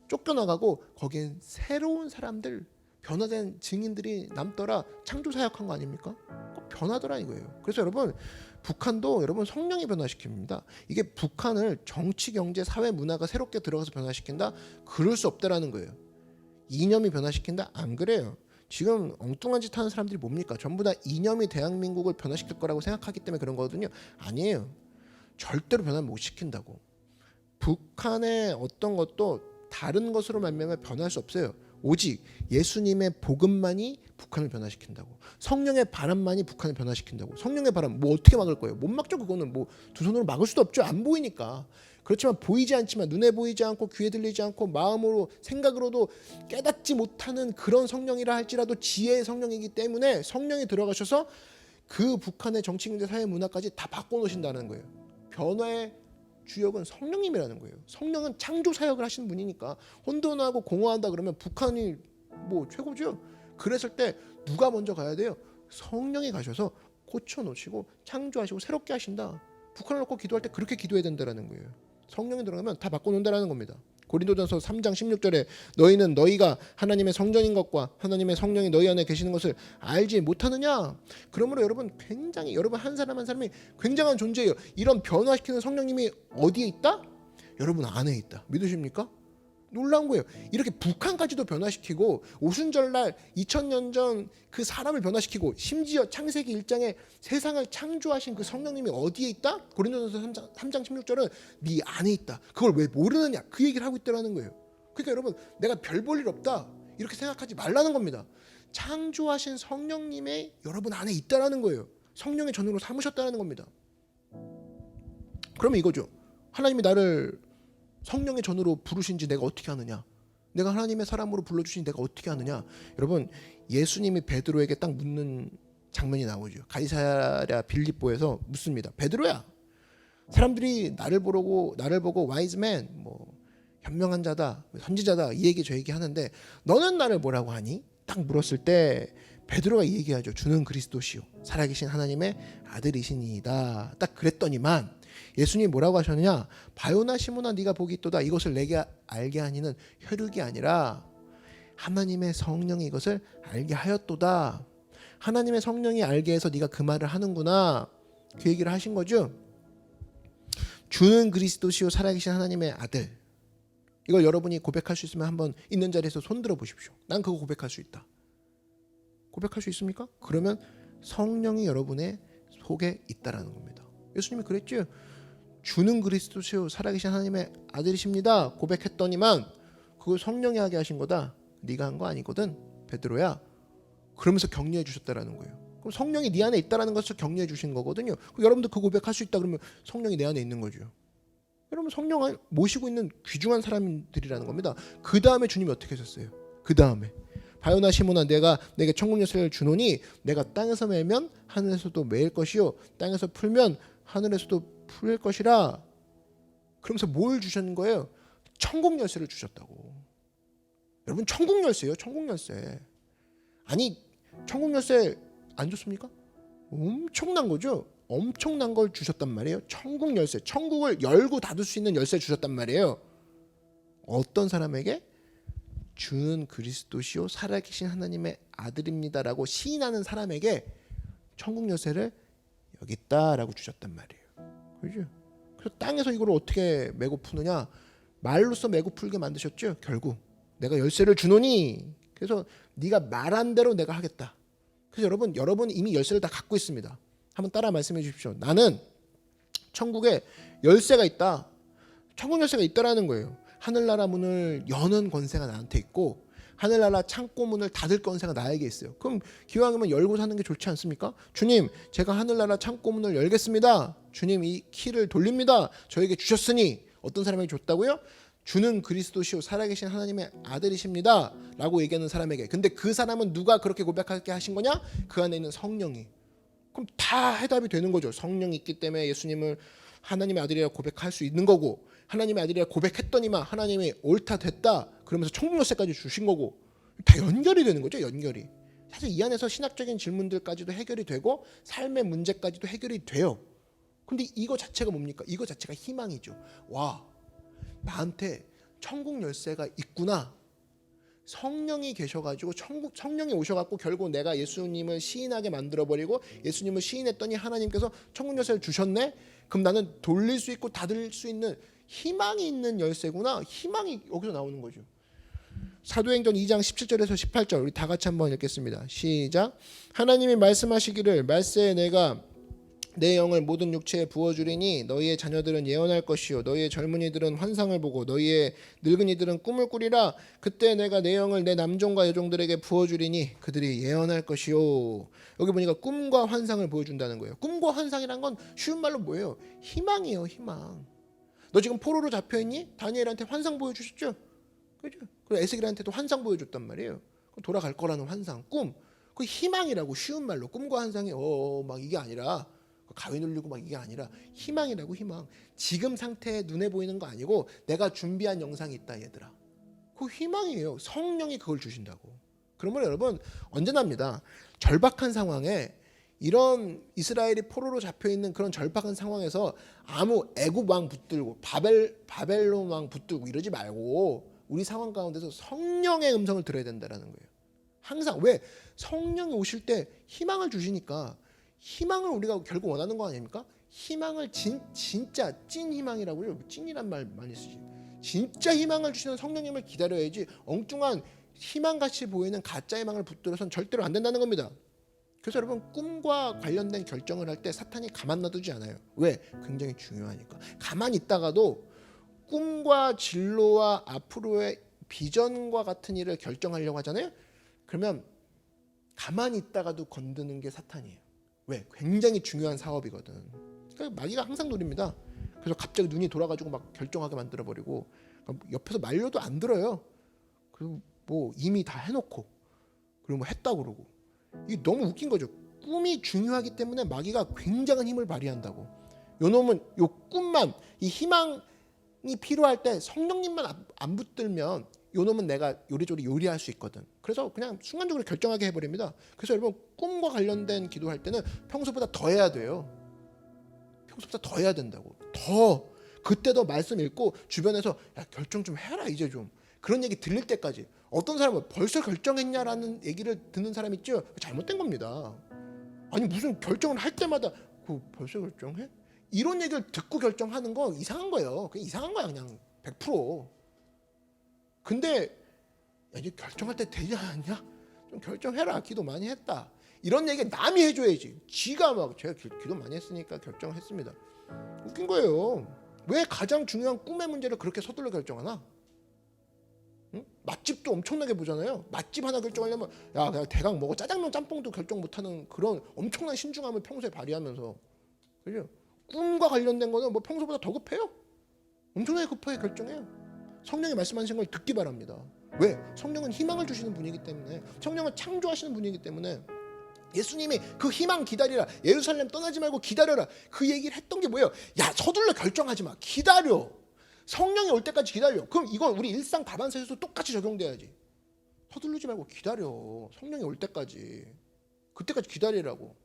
쫓겨나가고 거기엔 새로운 사람들, 변화된 증인들이 남더라. 창조 사역한 거 아닙니까? 변하더라 이거예요. 그래서 여러분 북한도 여러분 성령이 변화시킵니다. 이게 북한을 정치, 경제, 사회, 문화가 새롭게 들어가서 변화시킨다? 그럴 수 없다라는 거예요. 이념이 변화시킨다? 안 그래요. 지금 엉뚱한 짓 하는 사람들이 뭡니까? 전부 다 이념이 대한민국을 변화시킬 거라고 생각하기 때문에 그런 거거든요. 아니에요. 절대로 변화 못 시킨다고. 북한의 어떤 것도 다른 것으로 말미암아 변할 수 없어요. 오직 예수님의 복음만이 북한을 변화시킨다고. 성령의 바람만이 북한을 변화시킨다고. 성령의 바람 뭐 어떻게 막을 거예요? 못 막죠. 그거는 뭐 두 손으로 막을 수도 없죠. 안 보이니까. 그렇지만 보이지 않지만 눈에 보이지 않고 귀에 들리지 않고 마음으로 생각으로도 깨닫지 못하는 그런 성령이라 할지라도 지혜의 성령이기 때문에 성령이 들어가셔서 그 북한의 정치, 경제, 사회, 문화까지 다 바꿔놓으신다는 거예요. 변화의 주역은 성령님이라는 거예요. 성령은 창조 사역을 하시는 분이니까 혼돈하고 공허한다 그러면 북한이 뭐 최고죠. 그랬을 때 누가 먼저 가야 돼요? 성령이 가셔서 고쳐놓으시고 창조하시고 새롭게 하신다. 북한을 놓고 기도할 때 그렇게 기도해야 된다는 거예요. 성령이 들어가면 다 바꿔놓는다는 겁니다. 고린도전서 3장 16절에 너희는 너희가 하나님의 성전인 것과 하나님의 성령이 너희 안에 계시는 것을 알지 못하느냐. 그러므로 여러분 굉장히 여러분 한 사람 한 사람이 굉장한 존재예요. 이런 변화시키는 성령님이 어디에 있다? 여러분 안에 있다. 믿으십니까? 놀라운 거예요. 이렇게 북한까지도 변화시키고 오순절날 2000년 전 그 사람을 변화시키고 심지어 창세기 1장에 세상을 창조하신 그 성령님이 어디에 있다? 고린도전서 3장 16절은 네 안에 있다. 그걸 왜 모르느냐? 그 얘기를 하고 있다는 거예요. 그러니까 여러분 내가 별 볼 일 없다 이렇게 생각하지 말라는 겁니다. 창조하신 성령님의 여러분 안에 있다라는 거예요. 성령의 전으로 삼으셨다는 겁니다. 그러면 이거죠. 하나님이 나를 성령의 전으로 부르신지 내가 어떻게 아느냐? 내가 하나님의 사람으로 불러주신 내가 어떻게 아느냐? 여러분 예수님이 베드로에게 딱 묻는 장면이 나오죠. 가이사랴 빌립보에서 묻습니다. 베드로야, 사람들이 나를 보고 wise man, 뭐 현명한 자다, 선지자다 이 얘기 저 얘기 하는데 너는 나를 뭐라고 하니? 딱 물었을 때 베드로가 이 얘기하죠. 주는 그리스도시요 살아계신 하나님의 아들이시니이다. 딱 그랬더니만 예수님이 뭐라고 하셨느냐? 바요나 시몬아 네가 복이 있도다. 이것을 내게 알게 하니는 혈육이 아니라 하나님의 성령이 이것을 알게 하였도다. 하나님의 성령이 알게 해서 네가 그 말을 하는구나. 그 얘기를 하신 거죠. 주는 그리스도시요 살아계신 하나님의 아들. 이걸 여러분이 고백할 수 있으면 한번 있는 자리에서 손들어 보십시오. 난 그거 고백할 수 있다. 고백할 수 있습니까? 그러면 성령이 여러분의 속에 있다라는 겁니다. 예수님이 그랬죠. 주는 그리스도시요 살아계신 하나님의 아들이십니다. 고백했더니만 그걸 성령이 하게 하신 거다. 네가 한 거 아니거든 베드로야. 그러면서 격려해 주셨다라는 거예요. 그럼 성령이 네 안에 있다라는 것을 격려해 주신 거거든요. 여러분도 그 고백할 수 있다 그러면 성령이 내 안에 있는 거죠. 여러분 성령을 모시고 있는 귀중한 사람들이라는 겁니다. 그 다음에 주님이 어떻게 하셨어요? 그 다음에 바요나 시몬아 내가 내게 천국 열쇠를 주노니 내가 땅에서 매면 하늘에서도 매일 것이요 땅에서 풀면 하늘에서도 풀릴 것이라. 그러면서 뭘 주셨는 거예요? 천국 열쇠를 주셨다고. 여러분 천국 열쇠요. 천국 열쇠. 아니 천국 열쇠 안 좋습니까? 엄청난 거죠. 엄청난 걸 주셨단 말이에요. 천국 열쇠. 천국을 열고 닫을 수 있는 열쇠 주셨단 말이에요. 어떤 사람에게? 주는 그리스도시요 살아계신 하나님의 아들입니다라고 시인하는 사람에게 천국 열쇠를 여기 있다라고 주셨단 말이에요. 그죠? 그래서 땅에서 이걸 어떻게 메고 푸느냐? 말로써 메고 풀게 만드셨죠. 결국 내가 열쇠를 주노니 그래서 네가 말한 대로 내가 하겠다. 그래서 여러분 이미 열쇠를 다 갖고 있습니다. 한번 따라 말씀해 주십시오. 나는 천국에 열쇠가 있다. 천국 열쇠가 있다라는 거예요. 하늘나라 문을 여는 권세가 나한테 있고 하늘나라 창고 문을 닫을 권세가 나에게 있어요. 그럼 기왕이면 열고 사는 게 좋지 않습니까? 주님 제가 하늘나라 창고 문을 열겠습니다. 주님 이 키를 돌립니다. 저에게 주셨으니 어떤 사람에게 줬다고요? 주는 그리스도시요 살아계신 하나님의 아들이십니다 라고 얘기하는 사람에게. 근데 그 사람은 누가 그렇게 고백하게 하신 거냐? 그 안에 있는 성령이. 그럼 다 해답이 되는 거죠. 성령이 있기 때문에 예수님을 하나님의 아들이라 고백할 수 있는 거고 하나님의 아들이라 고백했더니만 하나님이 옳다 됐다 그러면서 천국 열쇠까지 주신 거고 다 연결이 되는 거죠. 연결이. 사실 이 안에서 신학적인 질문들까지도 해결이 되고 삶의 문제까지도 해결이 돼요. 근데 이거 자체가 뭡니까? 이거 자체가 희망이죠. 와, 나한테 천국 열쇠가 있구나. 성령이 계셔가지고 성령이 오셔갖고 결국 내가 예수님을 시인하게 만들어버리고 예수님을 시인했더니 하나님께서 천국 열쇠를 주셨네. 그럼 나는 돌릴 수 있고 닫을 수 있는 희망이 있는 열쇠구나. 희망이 여기서 나오는 거죠. 사도행전 2장 17절에서 18절 우리 다 같이 한번 읽겠습니다. 시작. 하나님이 말씀하시기를 말세에 내가 내 영을 모든 육체에 부어주리니 너희의 자녀들은 예언할 것이요 너희의 젊은이들은 환상을 보고 너희의 늙은이들은 꿈을 꾸리라. 그때 내가 내 영을 내 남종과 여종들에게 부어주리니 그들이 예언할 것이요. 여기 보니까 꿈과 환상을 보여준다는 거예요. 꿈과 환상이란 건 쉬운 말로 뭐예요? 희망이에요. 희망. 너 지금 포로로 잡혀있니? 다니엘한테 환상 보여주셨죠? 그죠? 그리고 에스겔한테도 환상 보여줬단 말이에요. 돌아갈 거라는 환상, 꿈. 그 희망이라고 쉬운 말로 꿈과 환상이 막 이게 아니라 가위 눌리고 막 이게 아니라 희망이라고 희망. 지금 상태에 눈에 보이는 거 아니고 내가 준비한 영상이 있다 얘들아. 그 희망이에요. 성령이 그걸 주신다고. 그러면 여러분 언제나입니다. 절박한 상황에 이런 이스라엘이 포로로 잡혀있는 그런 절박한 상황에서 아무 애굽 왕 붙들고 바벨론 왕 붙들고 이러지 말고 우리 상황 가운데서 성령의 음성을 들어야 된다는 거예요. 항상 왜? 성령이 오실 때 희망을 주시니까 희망을 우리가 결국 원하는 거 아닙니까? 희망을 진짜 찐 희망이라고 해요. 찐이란 말 많이 쓰지. 진짜 희망을 주시는 성령님을 기다려야지 엉뚱한 희망같이 보이는 가짜 희망을 붙들어서는 절대로 안 된다는 겁니다. 그래서 여러분 꿈과 관련된 결정을 할 때 사탄이 가만 놔두지 않아요. 왜? 굉장히 중요하니까. 가만히 있다가도 꿈과 진로와 앞으로의 비전과 같은 일을 결정하려고 하잖아요. 그러면 가만히 있다가도 건드는 게 사탄이에요. 왜? 굉장히 중요한 사업이거든. 그러니까 마귀가 항상 노립니다. 그래서 갑자기 눈이 돌아가지고 막 결정하게 만들어버리고 옆에서 말려도 안 들어요. 그리고 뭐 이미 다 해놓고 그리고 뭐 했다 그러고 이게 너무 웃긴 거죠. 꿈이 중요하기 때문에 마귀가 굉장한 힘을 발휘한다고. 요 놈은 요 꿈만 이 희망이 필요할 때 성령님만 안 붙들면 요 놈은 내가 요리조리 요리할 수 있거든. 그래서 그냥 순간적으로 결정하게 해버립니다. 그래서 여러분 꿈과 관련된 기도할 때는 평소보다 더 해야 돼요. 평소보다 더 해야 된다고. 더 그때도 말씀 읽고 주변에서 야 결정 좀 해라 이제 좀. 그런 얘기 들릴 때까지. 어떤 사람은 벌써 결정했냐라는 얘기를 듣는 사람 있죠. 잘못된 겁니다. 아니 무슨 결정을 할 때마다 벌써 결정해? 이런 얘기를 듣고 결정하는 거 이상한 거예요. 그냥 이상한 거야 그냥 100%. 근데 야, 이제 결정할 때 되지 않았냐? 좀 결정해라. 기도 많이 했다. 이런 얘기 남이 해줘야지. 지가 막 제가 기도 많이 했으니까 결정했습니다. 웃긴 거예요. 왜 가장 중요한 꿈의 문제를 그렇게 서둘러 결정하나? 응? 맛집도 엄청나게 보잖아요. 맛집 하나 결정하려면 야 그냥 대강 먹어 짜장면 짬뽕도 결정 못하는 그런 엄청난 신중함을 평소에 발휘하면서 그죠? 꿈과 관련된 거는 뭐 평소보다 더 급해요. 엄청나게 급하게 결정해요. 성령이 말씀하시는 걸 듣기 바랍니다. 왜? 성령은 희망을 주시는 분이기 때문에 성령은 창조하시는 분이기 때문에 예수님이 그 희망 기다리라. 예루살렘 떠나지 말고 기다려라. 그 얘기를 했던 게 뭐예요? 야 서둘러 결정하지 마. 기다려. 성령이 올 때까지 기다려. 그럼 이건 우리 일상 다반사에서도 똑같이 적용돼야지. 서두르지 말고 기다려. 성령이 올 때까지. 그때까지 기다리라고.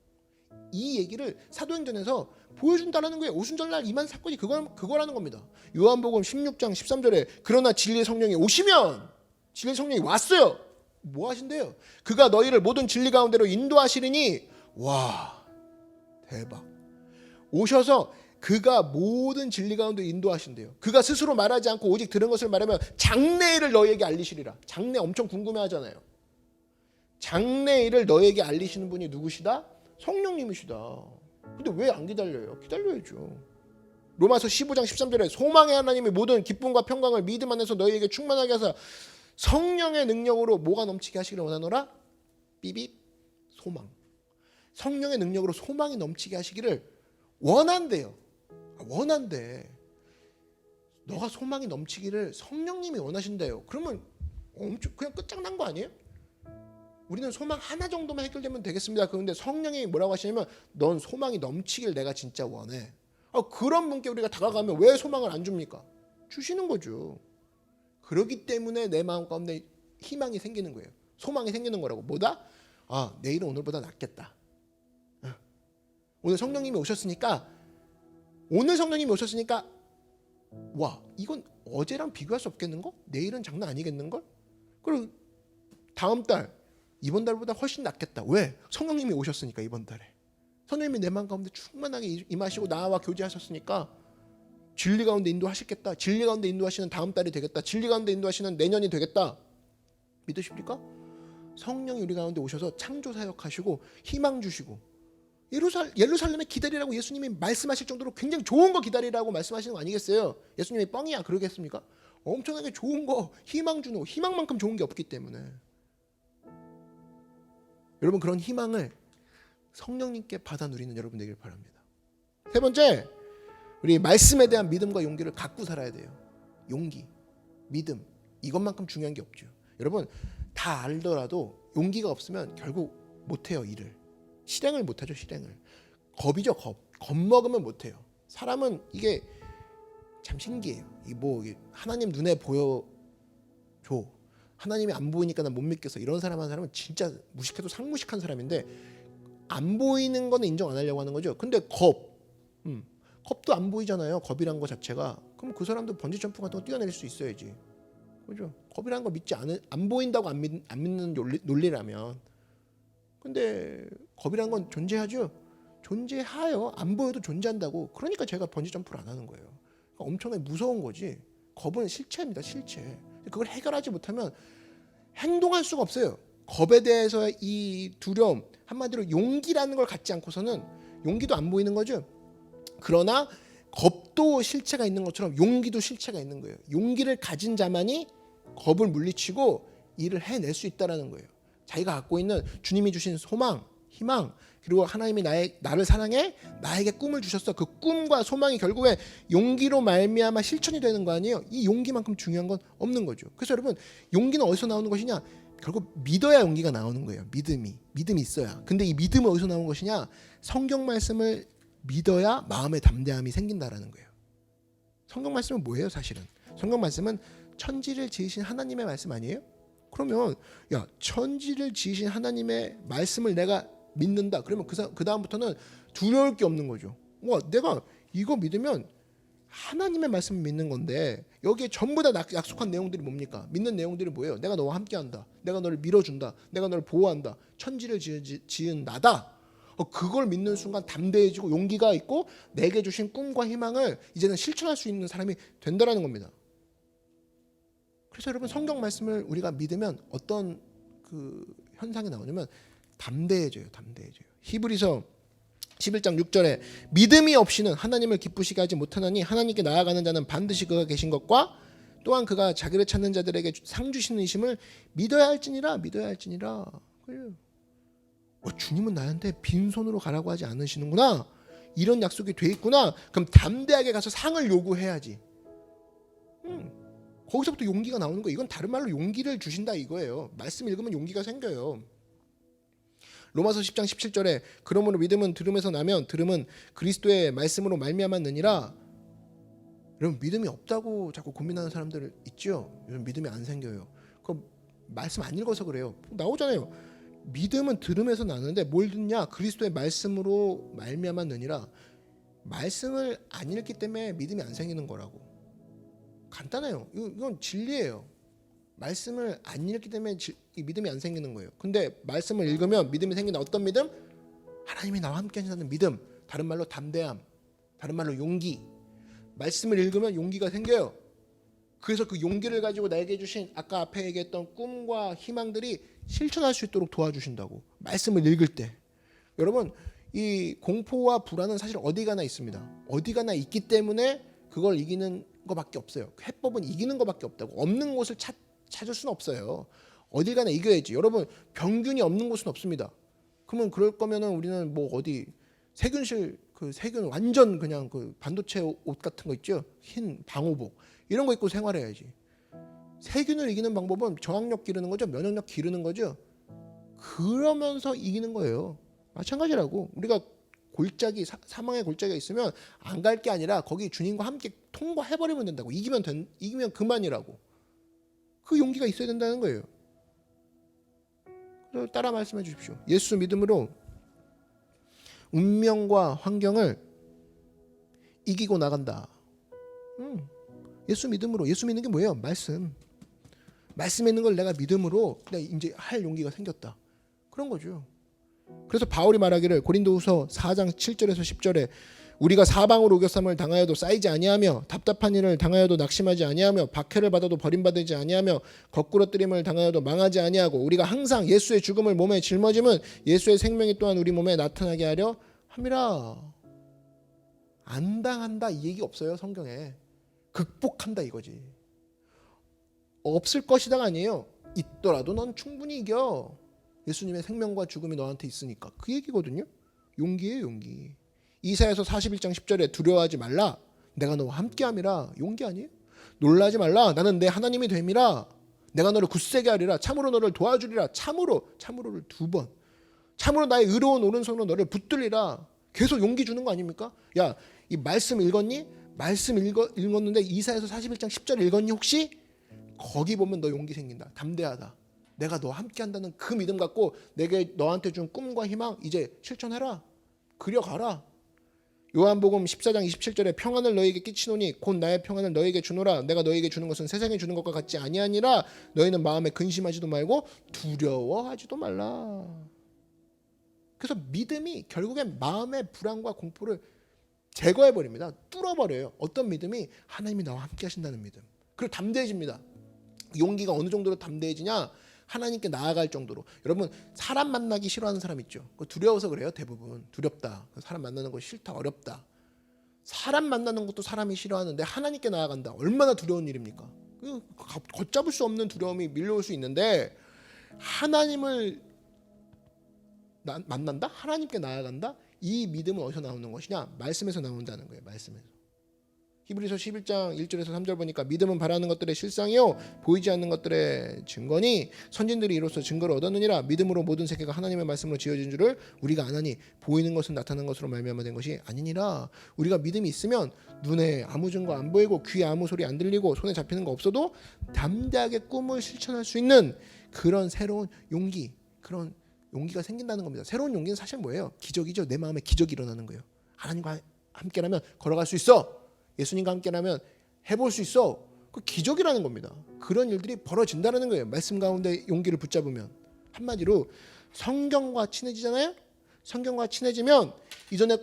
이 얘기를 사도행전에서 보여준다는 거예요. 오순절날 임한 사건이 그거라는 겁니다. 요한복음 16장 13절에 그러나 진리의 성령이 오시면 진리의 성령이 왔어요. 뭐 하신대요? 그가 너희를 모든 진리 가운데로 인도하시리니 와 대박. 오셔서 그가 모든 진리 가운데 인도하신대요. 그가 스스로 말하지 않고 오직 들은 것을 말하면 장래일을 너희에게 알리시리라. 장래 엄청 궁금해하잖아요. 장래일을 너희에게 알리시는 분이 누구시다? 성령님이시다. 근데 왜 안 기다려요? 기다려야죠. 로마서 15장 13절에 소망의 하나님이 모든 기쁨과 평강을 믿음 안에서 너희에게 충만하게 하사 성령의 능력으로 뭐가 넘치게 하시기를 원하노라? 삐빅 소망. 성령의 능력으로 소망이 넘치게 하시기를 원한대요. 원한대. 너가 소망이 넘치기를 성령님이 원하신대요. 그러면 엄청 그냥 끝장난 거 아니에요? 우리는 소망 하나 정도만 해결되면 되겠습니다. 그런데 성령이 뭐라고 하시냐면 넌 소망이 넘치길 내가 진짜 원해. 그런 분께 우리가 다가가면 왜 소망을 안 줍니까? 주시는 거죠. 그렇기 때문에 내 마음 가운데 희망이 생기는 거예요. 소망이 생기는 거라고. 뭐다? 내일은 오늘보다 낫겠다. 오늘 성령님이 오셨으니까 와 이건 어제랑 비교할 수 없겠는걸? 내일은 장난 아니겠는걸? 그리고 다음 달 이번 달보다 훨씬 낫겠다. 왜? 성령님이 오셨으니까. 이번 달에 성령님이 내 마음 가운데 충만하게 임하시고 나와 교제하셨으니까 진리 가운데 인도하시겠다. 진리 가운데 인도하시는 다음 달이 되겠다. 진리 가운데 인도하시는 내년이 되겠다. 믿으십니까? 성령이 우리 가운데 오셔서 창조 사역하시고 희망 주시고 예루살렘에 기다리라고 예수님이 말씀하실 정도로 굉장히 좋은 거 기다리라고 말씀하시는 거 아니겠어요? 예수님이 뻥이야 그러겠습니까? 엄청나게 좋은 거, 희망 주는 거, 희망만큼 좋은 게 없기 때문에. 여러분, 그런 희망을 성령님께 받아 누리는 여러분 되길 바랍니다. 세 번째, 우리 말씀에 대한 믿음과 용기를 갖고 살아야 돼요. 용기, 믿음, 이것만큼 중요한 게 없죠. 여러분, 다 알더라도 용기가 없으면 결국 못해요. 일을, 실행을 못하죠. 실행을. 겁이죠. 겁먹으면 못해요. 사람은 이게 참 신기해요. 하나님 눈에 보여줘, 하나님이 안 보이니까 난 못 믿겠어, 이런 사람은 진짜 무식해도 상무식한 사람인데, 안 보이는 거는 인정 안 하려고 하는 거죠. 근데 겁도 안 보이잖아요. 겁이란 거 자체가. 그럼 그 사람도 번지 점프 같은 거 뛰어내릴 수 있어야지. 그죠? 겁이란 거 안 보인다고 안 믿는 논리라면. 근데 겁이란 건 존재하죠. 존재해요. 안 보여도 존재한다고. 그러니까 제가 번지 점프를 안 하는 거예요. 그러니까 엄청나게 무서운 거지. 겁은 실체입니다. 실체. 그걸 해결하지 못하면 행동할 수가 없어요. 겁에 대해서 이 두려움, 한마디로 용기라는 걸 갖지 않고서는, 용기도 안 보이는 거죠. 그러나 겁도 실체가 있는 것처럼 용기도 실체가 있는 거예요. 용기를 가진 자만이 겁을 물리치고 일을 해낼 수 있다는 거예요. 자기가 갖고 있는 주님이 주신 소망, 희망, 그리고 하나님이 나를 사랑해 나에게 꿈을 주셨어. 그 꿈과 소망이 결국에 용기로 말미암아 실천이 되는 거 아니에요. 이 용기만큼 중요한 건 없는 거죠. 그래서 여러분, 용기는 어디서 나오는 것이냐? 결국 믿어야 용기가 나오는 거예요. 믿음이 있어야. 근데 이 믿음은 어디서 나오는 것이냐? 성경 말씀을 믿어야 마음의 담대함이 생긴다라는 거예요. 성경 말씀은 뭐예요? 사실은 성경 말씀은 천지를 지으신 하나님의 말씀 아니에요? 그러면 천지를 지으신 하나님의 말씀을 내가 믿는다. 그러면 그 다음부터는 두려울 게 없는 거죠. 내가 이거 믿으면 하나님의 말씀을 믿는 건데, 여기에 전부 다 약속한 내용들이 뭡니까? 믿는 내용들이 뭐예요? 내가 너와 함께한다. 내가 너를 밀어준다. 내가 너를 보호한다. 천지를 지은 나다. 그걸 믿는 순간 담대해지고 용기가 있고, 내게 주신 꿈과 희망을 이제는 실천할 수 있는 사람이 된다라는 겁니다. 그래서 여러분, 성경 말씀을 우리가 믿으면 어떤 그 현상이 나오냐면 담대해져요. 히브리서 11장 6절에 믿음이 없이는 하나님을 기쁘시게 하지 못하나니 하나님께 나아가는 자는 반드시 그가 계신 것과 또한 그가 자기를 찾는 자들에게 상 주시는 이심을 믿어야 할지니라. 그래요. 주님은 나한테 빈손으로 가라고 하지 않으시는구나. 이런 약속이 돼 있구나. 그럼 담대하게 가서 상을 요구해야지. 거기서부터 용기가 나오는 거예요. 이건 다른 말로 용기를 주신다 이거예요. 말씀 읽으면 용기가 생겨요. 로마서 10장 17절에 그러므로 믿음은 들음에서 나면 들음은 그리스도의 말씀으로 말미암았느니라. 여러분, 믿음이 없다고 자꾸 고민하는 사람들 있죠. 요즘 믿음이 안 생겨요. 그 말씀 안 읽어서 그래요. 나오잖아요. 믿음은 들음에서 나는데 뭘 듣냐? 그리스도의 말씀으로 말미암았느니라. 말씀을 안 읽기 때문에 믿음이 안 생기는 거라고. 간단해요. 이건 진리예요. 말씀을 안 읽기 때문에 믿음이 안 생기는 거예요. 근데 말씀을 읽으면 믿음이 생긴다. 어떤 믿음? 하나님이 나와 함께 하신다는 믿음. 다른 말로 담대함, 다른 말로 용기. 말씀을 읽으면 용기가 생겨요. 그래서 그 용기를 가지고 나에게 주신 아까 앞에 얘기했던 꿈과 희망들이 실천할 수 있도록 도와주신다고. 말씀을 읽을 때. 여러분, 이 공포와 불안은 사실 어디 가나 있습니다. 어디 가나 있기 때문에 그걸 이기는 것밖에 없어요. 해법은 이기는 것밖에 없다고. 없는 곳을 찾을 수는 없어요. 어딜 가나 이겨야지. 여러분, 병균이 없는 곳은 없습니다. 그러면 그럴 거면은 우리는 어디 세균실, 그 세균 완전 그냥 그 반도체 옷 같은 거 있죠? 흰 방호복 이런 거 입고 생활해야지. 세균을 이기는 방법은 저항력 기르는 거죠. 면역력 기르는 거죠. 그러면서 이기는 거예요. 마찬가지라고. 우리가 골짜기, 사망의 골짜기가 있으면 안 갈 게 아니라 거기 주님과 함께 통과해버리면 된다고. 이기면 그만이라고. 그 용기가 있어야 된다는 거예요. 그래서 따라 말씀해 주십시오. 예수 믿음으로 운명과 환경을 이기고 나간다. 예수 믿음으로. 예수 믿는 게 뭐예요? 말씀에 있는 걸 내가 믿음으로 내가 이제 할 용기가 생겼다. 그런 거죠. 그래서 바울이 말하기를 고린도후서 4장 7절에서 10절에 우리가 사방으로 우겨쌈을 당하여도 쌓이지 아니하며 답답한 일을 당하여도 낙심하지 아니하며 박해를 받아도 버림받지 아니하며 거꾸러뜨림을 당하여도 망하지 아니하고 우리가 항상 예수의 죽음을 몸에 짊어짐은 예수의 생명이 또한 우리 몸에 나타나게 하려 함이라. 안 당한다 이 얘기 없어요 성경에. 극복한다 이거지. 없을 것이다가 아니에요. 있더라도 넌 충분히 이겨. 예수님의 생명과 죽음이 너한테 있으니까. 그 얘기거든요. 용기예요 용기. 이사야서 41장 10절에 두려워하지 말라. 내가 너와 함께함이라. 용기 아니에요? 놀라지 말라. 나는 내 하나님이 됨이라. 내가 너를 굳세게 하리라. 참으로 너를 도와주리라. 참으로를 2번. 참으로 나의 의로운 오른손으로 너를 붙들리라. 계속 용기 주는 거 아닙니까? 야, 이 말씀 읽었니? 말씀 읽었는데 이사야서 41장 10절 읽었니 혹시? 거기 보면 너 용기 생긴다. 담대하다. 내가 너와 함께 한다는 그 믿음 갖고 내게 너한테 준 꿈과 희망 이제 실천해라. 그려가라. 요한복음 14장 27절에 평안을 너희에게 끼치노니 곧 나의 평안을 너희에게 주노라. 내가 너희에게 주는 것은 세상에 주는 것과 같지 아니하니라. 너희는 마음에 근심하지도 말고 두려워하지도 말라. 그래서 믿음이 결국엔 마음의 불안과 공포를 제거해버립니다. 뚫어버려요. 어떤 믿음이? 하나님이 나와 함께 하신다는 믿음. 그리고 담대해집니다. 용기가 어느 정도로 담대해지냐? 하나님께 나아갈 정도로. 여러분 사람 만나기 싫어하는 사람 있죠. 두려워서 그래요. 대부분 두렵다. 사람 만나는 거 싫다. 어렵다. 사람 만나는 것도 사람이 싫어하는데 하나님께 나아간다. 얼마나 두려운 일입니까? 걷잡을 수 없는 두려움이 밀려올 수 있는데 하나님을 만난다? 하나님께 나아간다? 이 믿음은 어디서 나오는 것이냐? 말씀에서 나온다는 거예요. 말씀에서. 히브리서 11장 1절에서 3절 보니까 믿음은 바라는 것들의 실상이요 보이지 않는 것들의 증거니 선진들이 이로써 증거를 얻었느니라. 믿음으로 모든 세계가 하나님의 말씀으로 지어진 줄을 우리가 아나니 보이는 것은 나타난 것으로 말미암아 된 것이 아니니라. 우리가 믿음이 있으면 눈에 아무 증거 안 보이고 귀에 아무 소리 안 들리고 손에 잡히는 거 없어도 담대하게 꿈을 실천할 수 있는 그런 새로운 용기, 그런 용기가 생긴다는 겁니다. 새로운 용기는 사실 뭐예요? 기적이죠. 내 마음에 기적이 일어나는 거예요. 하나님과 함께라면 걸어갈 수 있어. 예수님과 함께라면 해볼 수 있어. 그 기적이라는 겁니다. 그런 일들이 벌어진다는 거예요. 말씀 가운데 용기를 붙잡으면. 한마디로 성경과 친해지잖아요. 성경과 친해지면 이전에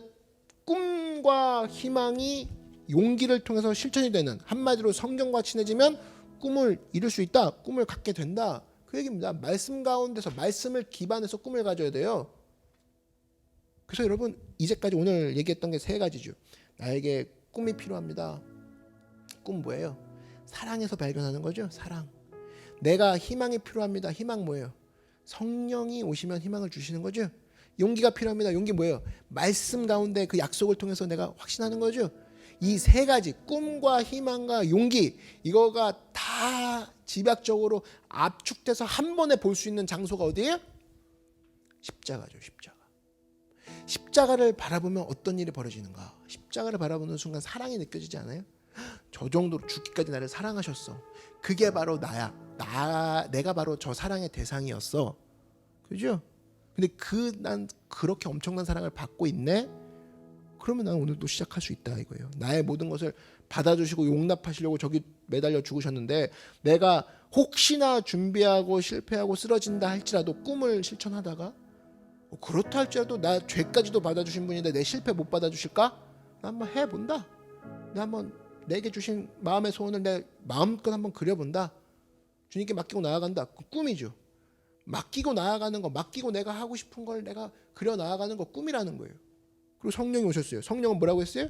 꿈과 희망이 용기를 통해서 실천이 되는, 한마디로 성경과 친해지면 꿈을 이룰 수 있다. 꿈을 갖게 된다. 그 얘기입니다. 말씀 가운데서 말씀을 기반해서 꿈을 가져야 돼요. 그래서 여러분 이제까지 오늘 얘기했던 게 3가지죠. 나에게 꿈이 필요합니다. 꿈 뭐예요? 사랑에서 발견하는 거죠. 사랑. 내가 희망이 필요합니다. 희망 뭐예요? 성령이 오시면 희망을 주시는 거죠. 용기가 필요합니다. 용기 뭐예요? 말씀 가운데 그 약속을 통해서 내가 확신하는 거죠. 이 3가지 꿈과 희망과 용기 이거가 다 집약적으로 압축돼서 한 번에 볼 수 있는 장소가 어디예요? 십자가죠. 십자가. 십자가를 바라보면 어떤 일이 벌어지는가? 십자가를 바라보는 순간 사랑이 느껴지지 않아요? 저 정도로 죽기까지 나를 사랑하셨어. 그게 바로 나야. 내가 바로 저 사랑의 대상이었어. 그죠? 근데 난 그렇게 엄청난 사랑을 받고 있네? 그러면 난 오늘도 시작할 수 있다 이거예요. 나의 모든 것을 받아주시고 용납하시려고 저기 매달려 죽으셨는데 내가 혹시나 준비하고 실패하고 쓰러진다 할지라도 꿈을 실천하다가 그렇다 할지라도 나 죄까지도 받아주신 분인데 내 실패 못 받아주실까? 나 한번 해본다. 나 한번 내게 주신 마음의 소원을 내 마음껏 한번 그려본다. 주님께 맡기고 나아간다. 그 꿈이죠. 맡기고 나아가는 거, 맡기고 내가 하고 싶은 걸 내가 그려 나아가는 거 꿈이라는 거예요. 그리고 성령이 오셨어요. 성령은 뭐라고 했어요?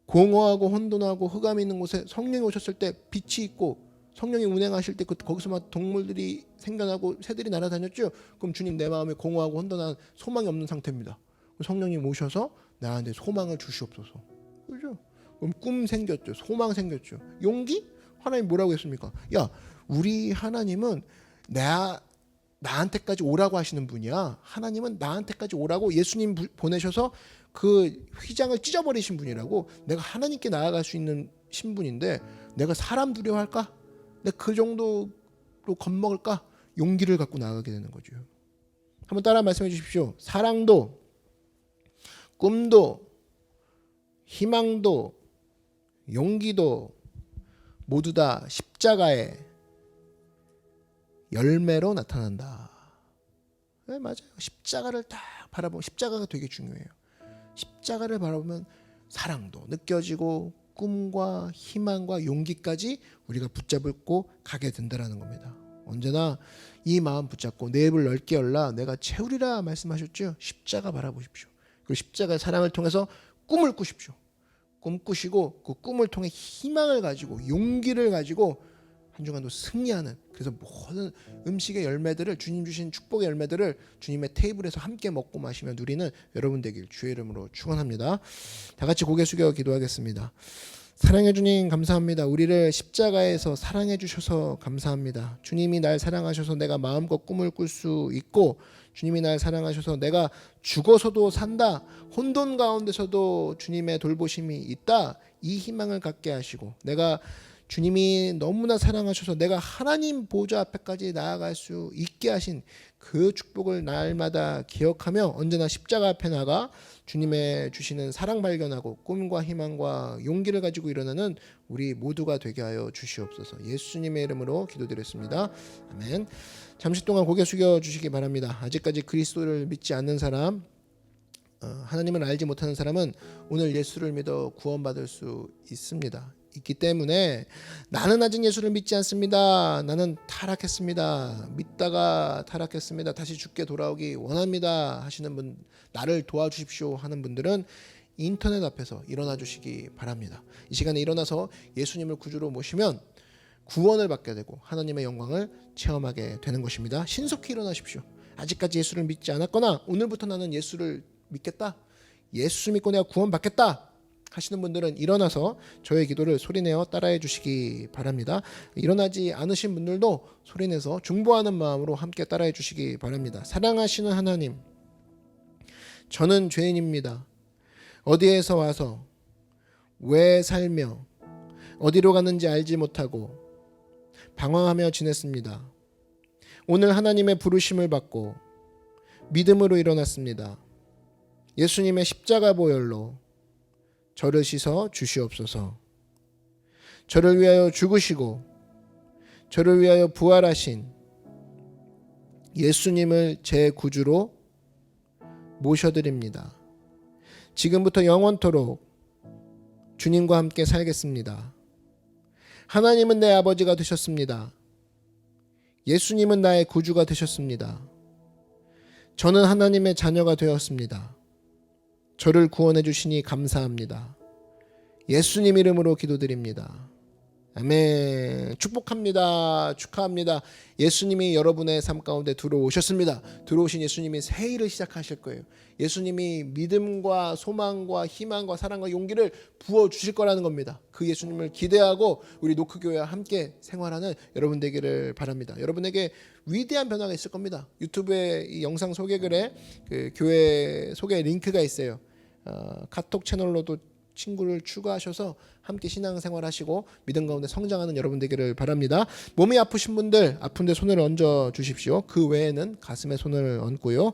공허하고 혼돈하고 흑암이 있는 곳에 성령이 오셨을 때 빛이 있고 성령이 운행하실 때 거기서 막 동물들이 생겨나고 새들이 날아다녔죠. 그럼 주님 내 마음에 공허하고 혼돈한 소망이 없는 상태입니다. 성령님 오셔서 나한테 소망을 주시옵소서. 그죠? 그럼 꿈 생겼죠. 소망 생겼죠. 용기? 하나님 뭐라고 했습니까? 야, 우리 하나님은 나한테까지 오라고 하시는 분이야. 하나님은 나한테까지 오라고 예수님 보내셔서 그 휘장을 찢어버리신 분이라고. 내가 하나님께 나아갈 수 있는 신분인데 내가 사람 두려워할까? 내가 그 정도로 겁먹을까? 용기를 갖고 나아가게 되는 거죠. 한번 따라 말씀해 주십시오. 사랑도 꿈도 희망도 용기도 모두 다 십자가의 열매로 나타난다. 네, 맞아요. 십자가를 딱 바라보면 십자가가 되게 중요해요. 십자가를 바라보면 사랑도 느껴지고 꿈과 희망과 용기까지 우리가 붙잡고 가게 된다는 겁니다. 언제나 이 마음 붙잡고 내 입을 넓게 열라 내가 채우리라 말씀하셨죠. 십자가 바라보십시오. 그리고 십자가의 사랑을 통해서 꿈을 꾸십시오. 꿈 꾸시고 그 꿈을 통해 희망을 가지고 용기를 가지고 한 주간도 승리하는, 그래서 모든 음식의 열매들을, 주님 주신 축복의 열매들을 주님의 테이블에서 함께 먹고 마시며 누리는 여러분 되길 주의 이름으로 축원합니다. 다 같이 고개 숙여 기도하겠습니다. 사랑해 주님 감사합니다. 우리를 십자가에서 사랑해 주셔서 감사합니다. 주님이 날 사랑하셔서 내가 마음껏 꿈을 꿀 수 있고, 주님이 날 사랑하셔서 내가 죽어서도 산다, 혼돈 가운데서도 주님의 돌보심이 있다, 이 희망을 갖게 하시고, 내가 주님이 너무나 사랑하셔서 내가 하나님 보좌 앞에까지 나아갈 수 있게 하신 그 축복을 날마다 기억하며 언제나 십자가 앞에 나가 주님의 주시는 사랑 발견하고 꿈과 희망과 용기를 가지고 일어나는 우리 모두가 되게 하여 주시옵소서. 예수님의 이름으로 기도드렸습니다. 아멘. 잠시 동안 고개 숙여 주시기 바랍니다. 아직까지 그리스도를 믿지 않는 사람, 하나님을 알지 못하는 사람은 오늘 예수를 믿어 구원받을 수 있기 때문에, 나는 아직 예수를 믿지 않습니다, 나는 타락했습니다, 믿다가 타락했습니다, 다시 주께 돌아오기 원합니다 하시는 분, 나를 도와주십시오 하는 분들은 인터넷 앞에서 일어나 주시기 바랍니다. 이 시간에 일어나서 예수님을 구주로 모시면 구원을 받게 되고 하나님의 영광을 체험하게 되는 것입니다. 신속히 일어나십시오. 아직까지 예수를 믿지 않았거나 오늘부터 나는 예수를 믿겠다, 예수 믿고 내가 구원받겠다 하시는 분들은 일어나서 저의 기도를 소리내어 따라해 주시기 바랍니다. 일어나지 않으신 분들도 소리내서 중보하는 마음으로 함께 따라해 주시기 바랍니다. 사랑하시는 하나님, 저는 죄인입니다. 어디에서 와서 왜 살며 어디로 가는지 알지 못하고 방황하며 지냈습니다. 오늘 하나님의 부르심을 받고 믿음으로 일어났습니다. 예수님의 십자가 보혈로 저를 씻어 주시옵소서. 저를 위하여 죽으시고 저를 위하여 부활하신 예수님을 제 구주로 모셔드립니다. 지금부터 영원토록 주님과 함께 살겠습니다. 하나님은 내 아버지가 되셨습니다. 예수님은 나의 구주가 되셨습니다. 저는 하나님의 자녀가 되었습니다. 저를 구원해 주시니 감사합니다. 예수님 이름으로 기도드립니다. 아멘. 축복합니다. 축하합니다. 예수님이 여러분의 삶 가운데 들어오셨습니다. 들어오신 예수님이 새 일을 시작하실 거예요. 예수님이 믿음과 소망과 희망과 사랑과 용기를 부어주실 거라는 겁니다. 그 예수님을 기대하고 우리 노크교회와 함께 생활하는 여러분 되기를 바랍니다. 여러분에게 위대한 변화가 있을 겁니다. 유튜브에 이 영상 소개글에 그 교회 소개 링크가 있어요. 카톡 채널로도 친구를 추가하셔서 함께 신앙생활 하시고 믿음 가운데 성장하는 여러분 되기를 바랍니다. 몸이 아프신 분들 아픈데 손을 얹어 주십시오. 그 외에는 가슴에 손을 얹고요.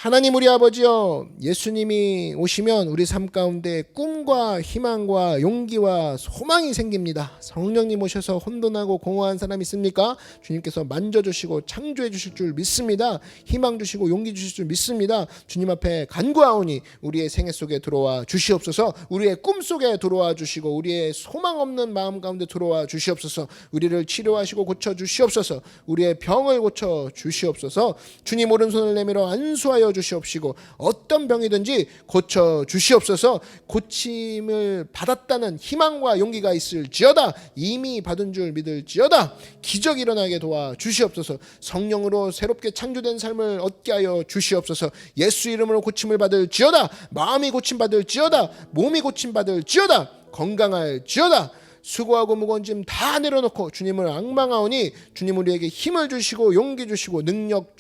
하나님 우리 아버지여, 예수님이 오시면 우리 삶 가운데 꿈과 희망과 용기와 소망이 생깁니다. 성령님 오셔서 혼돈하고 공허한 사람 있습니까? 주님께서 만져주시고 창조해 주실 줄 믿습니다. 희망 주시고 용기 주실 줄 믿습니다. 주님 앞에 간구하오니 우리의 생애 속에 들어와 주시옵소서. 우리의 꿈 속에 들어와 주시고 우리의 소망 없는 마음 가운데 들어와 주시옵소서. 우리를 치료하시고 고쳐 주시옵소서. 우리의 병을 고쳐 주시옵소서. 주님 오른손을 내밀어 안수하여 주시옵시고 어떤 병이든지 고쳐 주시옵소서. 고침을 받았다는 희망과 용기가 있을지어다. 이미 받은 줄 믿을지어다. 기적이 일어나게 도와 주시옵소서. 성령으로 새롭게 창조된 삶을 얻게 하여 주시옵소서. 예수 이름으로 고침을 받을지어다. 마음이 고침받을지어다. 몸이 고침받을지어다. 건강할지어다. 수고하고 무거운 짐 다 내려놓고 주님을 앙망하오니 주님 우리에게 힘을 주시고 용기 주시고 능력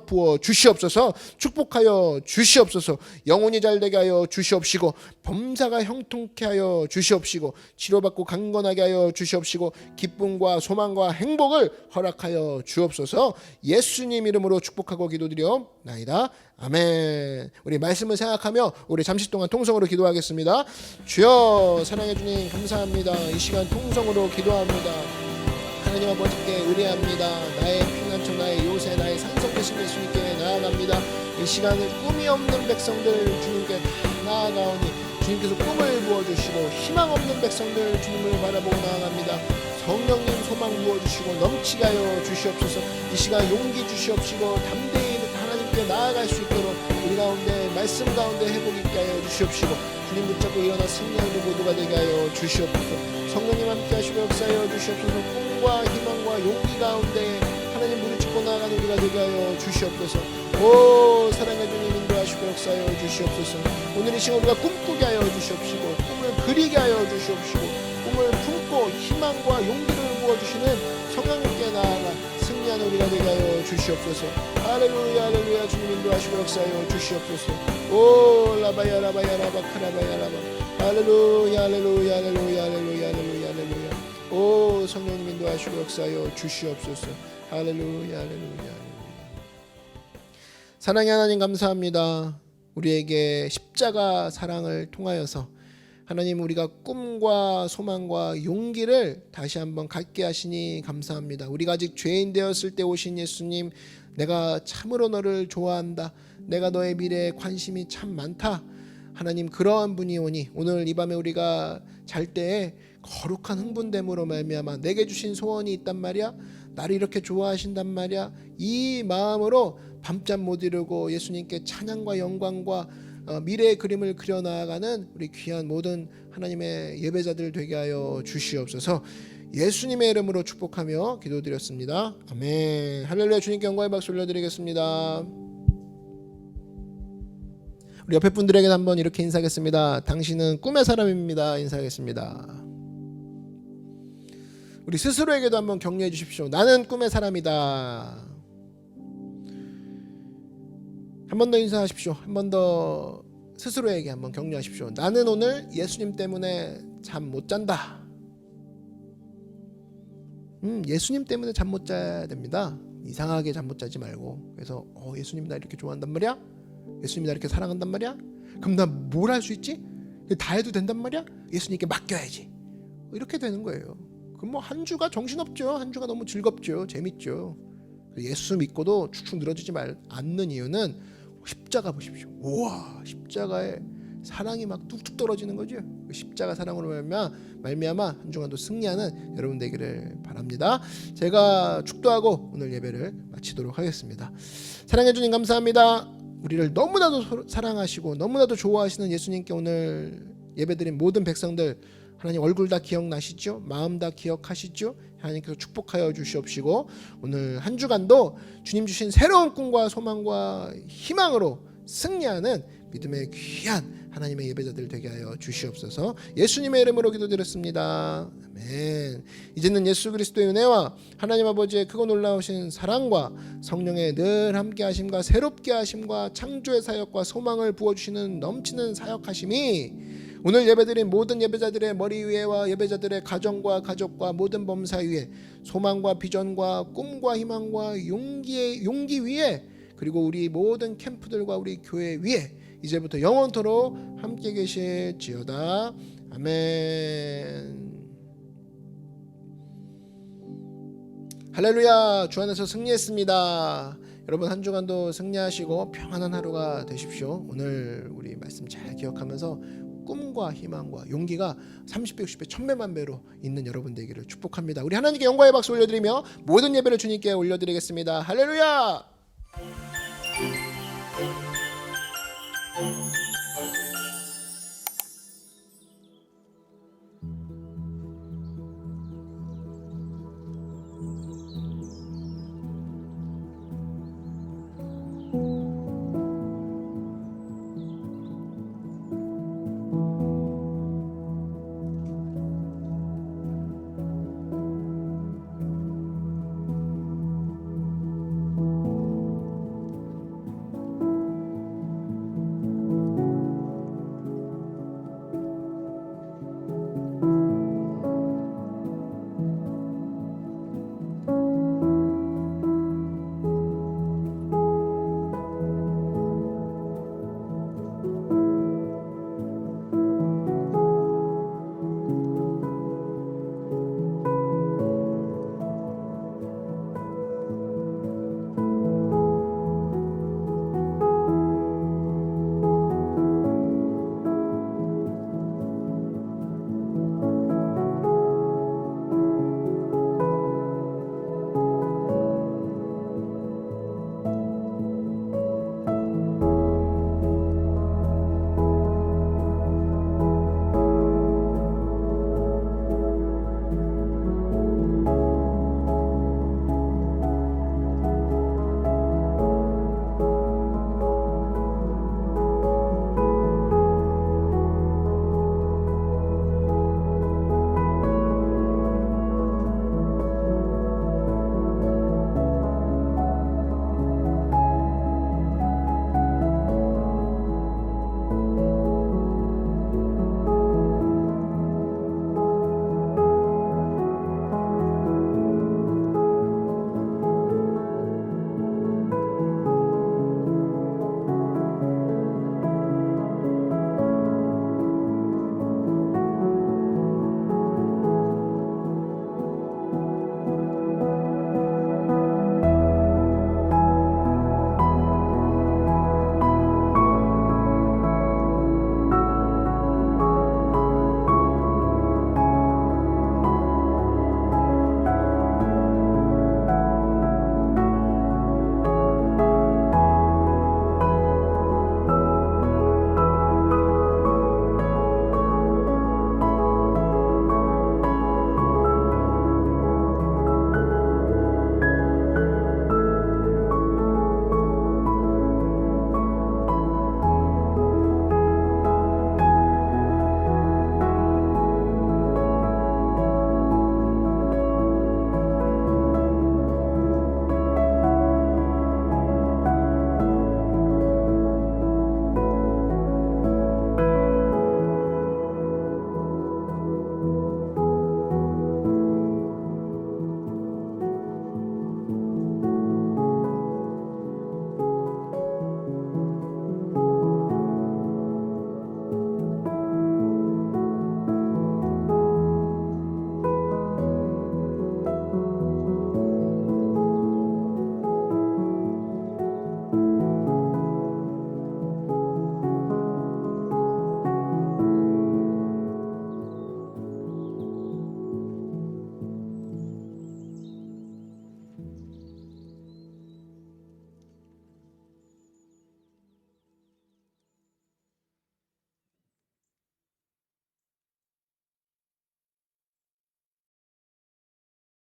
부어 주시옵소서. 축복하여 주시옵소서. 영혼이 잘되게 하여 주시옵시고 범사가 형통케 하여 주시옵시고 치료받고 강건하게 하여 주시옵시고 기쁨과 소망과 행복을 허락하여 주옵소서. 예수님 이름으로 축복하고 기도드리옵나이다. 아멘. 우리 말씀을 생각하며 우리 잠시 동안 통성으로 기도하겠습니다. 주여 사랑해 주님 감사합니다. 이 시간 통성으로 기도합니다. 하나님 아버지께 의뢰합니다. 나의 피난처, 나의 요새, 나의 산성 되신 예수님께 나아갑니다. 이 시간을 꿈이 없는 백성들 주님께 나아가오니 주님께서 꿈을 부어주시고 희망 없는 백성들 주님을 바라보고 나아갑니다. 성령님 소망 부어주시고 넘치게 하여 주시옵소서. 이 시간 용기 주시옵시고 담대히 하나님께 나아갈 수 있도록 우리 가운데 말씀 가운데 회복 있게 하여 주시옵시고 주님 붙잡고 일어나 승리하는 모두가 되게 하여 주시옵소서. 성령님 함께 하시고 역사하여 주시옵소서. 꿈과 희망과 용기 가운데 하나님 부르짖고 나아가는 우리가 되게 하여 주시옵소서. 오 사랑의 주님 인도하시고 역사하여 주시옵소서. 오늘 이 시간 우리가 꿈꾸게 하여 주시옵시고 꿈을 그리게 하여 주시옵시고 꿈을 품고 희망과 용기를 부어주시는 성령님께 나아가 승리하는 우리가 되게 하여 주시옵소서. 할렐루야 할렐루야. 주님 인도하시고 역사하여 주시옵소서. 오 라바야 라바야 라바 카라바야 라바. 할렐루야 할렐루야 할렐루야 할렐루야 할렐루야 할렐루야. 오 성령님 인도하시고 역사하여 주시옵소서. 할렐루야 할렐루야. 사랑의 하나님 감사합니다. 우리에게 십자가 사랑을 통하여서 하나님 우리가 꿈과 소망과 용기를 다시 한번 갖게 하시니 감사합니다. 우리가 아직 죄인 되었을 때 오신 예수님, 내가 참으로 너를 좋아한다. 내가 너의 미래에 관심이 참 많다. 하나님 그러한 분이 오니 오늘 이 밤에 우리가 잘 때에 거룩한 흥분됨으로 말미암아 내게 주신 소원이 있단 말이야. 나를 이렇게 좋아하신단 말이야. 이 마음으로 밤잠 못 이루고 예수님께 찬양과 영광과 미래의 그림을 그려나가는 우리 귀한 모든 하나님의 예배자들 되게 하여 주시옵소서. 예수님의 이름으로 축복하며 기도드렸습니다. 아멘. 할렐루야. 주님께 영광의 박수 올려드리겠습니다. 우리 옆에 분들에게 한번 이렇게 인사하겠습니다. 당신은 꿈의 사람입니다. 인사하겠습니다. 우리 스스로에게도 한번 격려해 주십시오. 나는 꿈의 사람이다. 한 번 더 인사하십시오. 한 번 더 스스로에게 한번 격려하십시오. 나는 오늘 예수님 때문에 잠 못 잔다. 예수님 때문에 잠 못 자야 됩니다. 이상하게 잠 못 자지 말고. 그래서 예수님 나 이렇게 좋아한단 말이야? 예수님 나 이렇게 사랑한단 말이야? 그럼 나 뭘 할 수 있지? 다 해도 된단 말이야? 예수님께 맡겨야지. 이렇게 되는 거예요. 그럼 뭐 한 주가 정신없죠. 한 주가 너무 즐겁죠. 재밌죠. 예수 믿고도 축축 늘어지지 않는 이유는 십자가 보십시오. 우와, 십자가에 사랑이 막 뚝뚝 떨어지는 거죠. 그 십자가 사랑으로 말미암아 한 주간도 승리하는 여러분 되기를 바랍니다. 제가 축도하고 오늘 예배를 마치도록 하겠습니다. 사랑해 주님 감사합니다. 우리를 너무나도 사랑하시고 너무나도 좋아하시는 예수님께 오늘 예배드린 모든 백성들 하나님 얼굴 다 기억나시죠? 마음 다 기억하시죠? 하나님께서 축복하여 주시옵시고 오늘 한 주간도 주님 주신 새로운 꿈과 소망과 희망으로 승리하는 믿음의 귀한 하나님의 예배자들 되게 하여 주시옵소서. 예수님의 이름으로 기도드렸습니다. 아멘. 이제는 예수 그리스도의 은혜와 하나님 아버지의 크고 놀라우신 사랑과 성령의 늘 함께 하심과 새롭게 하심과 창조의 사역과 소망을 부어주시는 넘치는 사역하심이 오늘 예배드린 모든 예배자들의 머리 위에와 예배자들의 가정과 가족과 모든 범사 위에 소망과 비전과 꿈과 희망과 용기 위에 그리고 우리 모든 캠프들과 우리 교회 위에 이제부터 영원토록 함께 계실지어다. 아멘. 할렐루야. 주 안에서 승리했습니다. 여러분 한 주간도 승리하시고 평안한 하루가 되십시오. 오늘 우리 말씀 잘 기억하면서 꿈과 희망과 용기가 30배, 60배, 1000배만 배로 있는 여러분 되기를 축복합니다. 우리 하나님께 영광의 박수 올려드리며 모든 예배를 주님께 올려드리겠습니다. 할렐루야.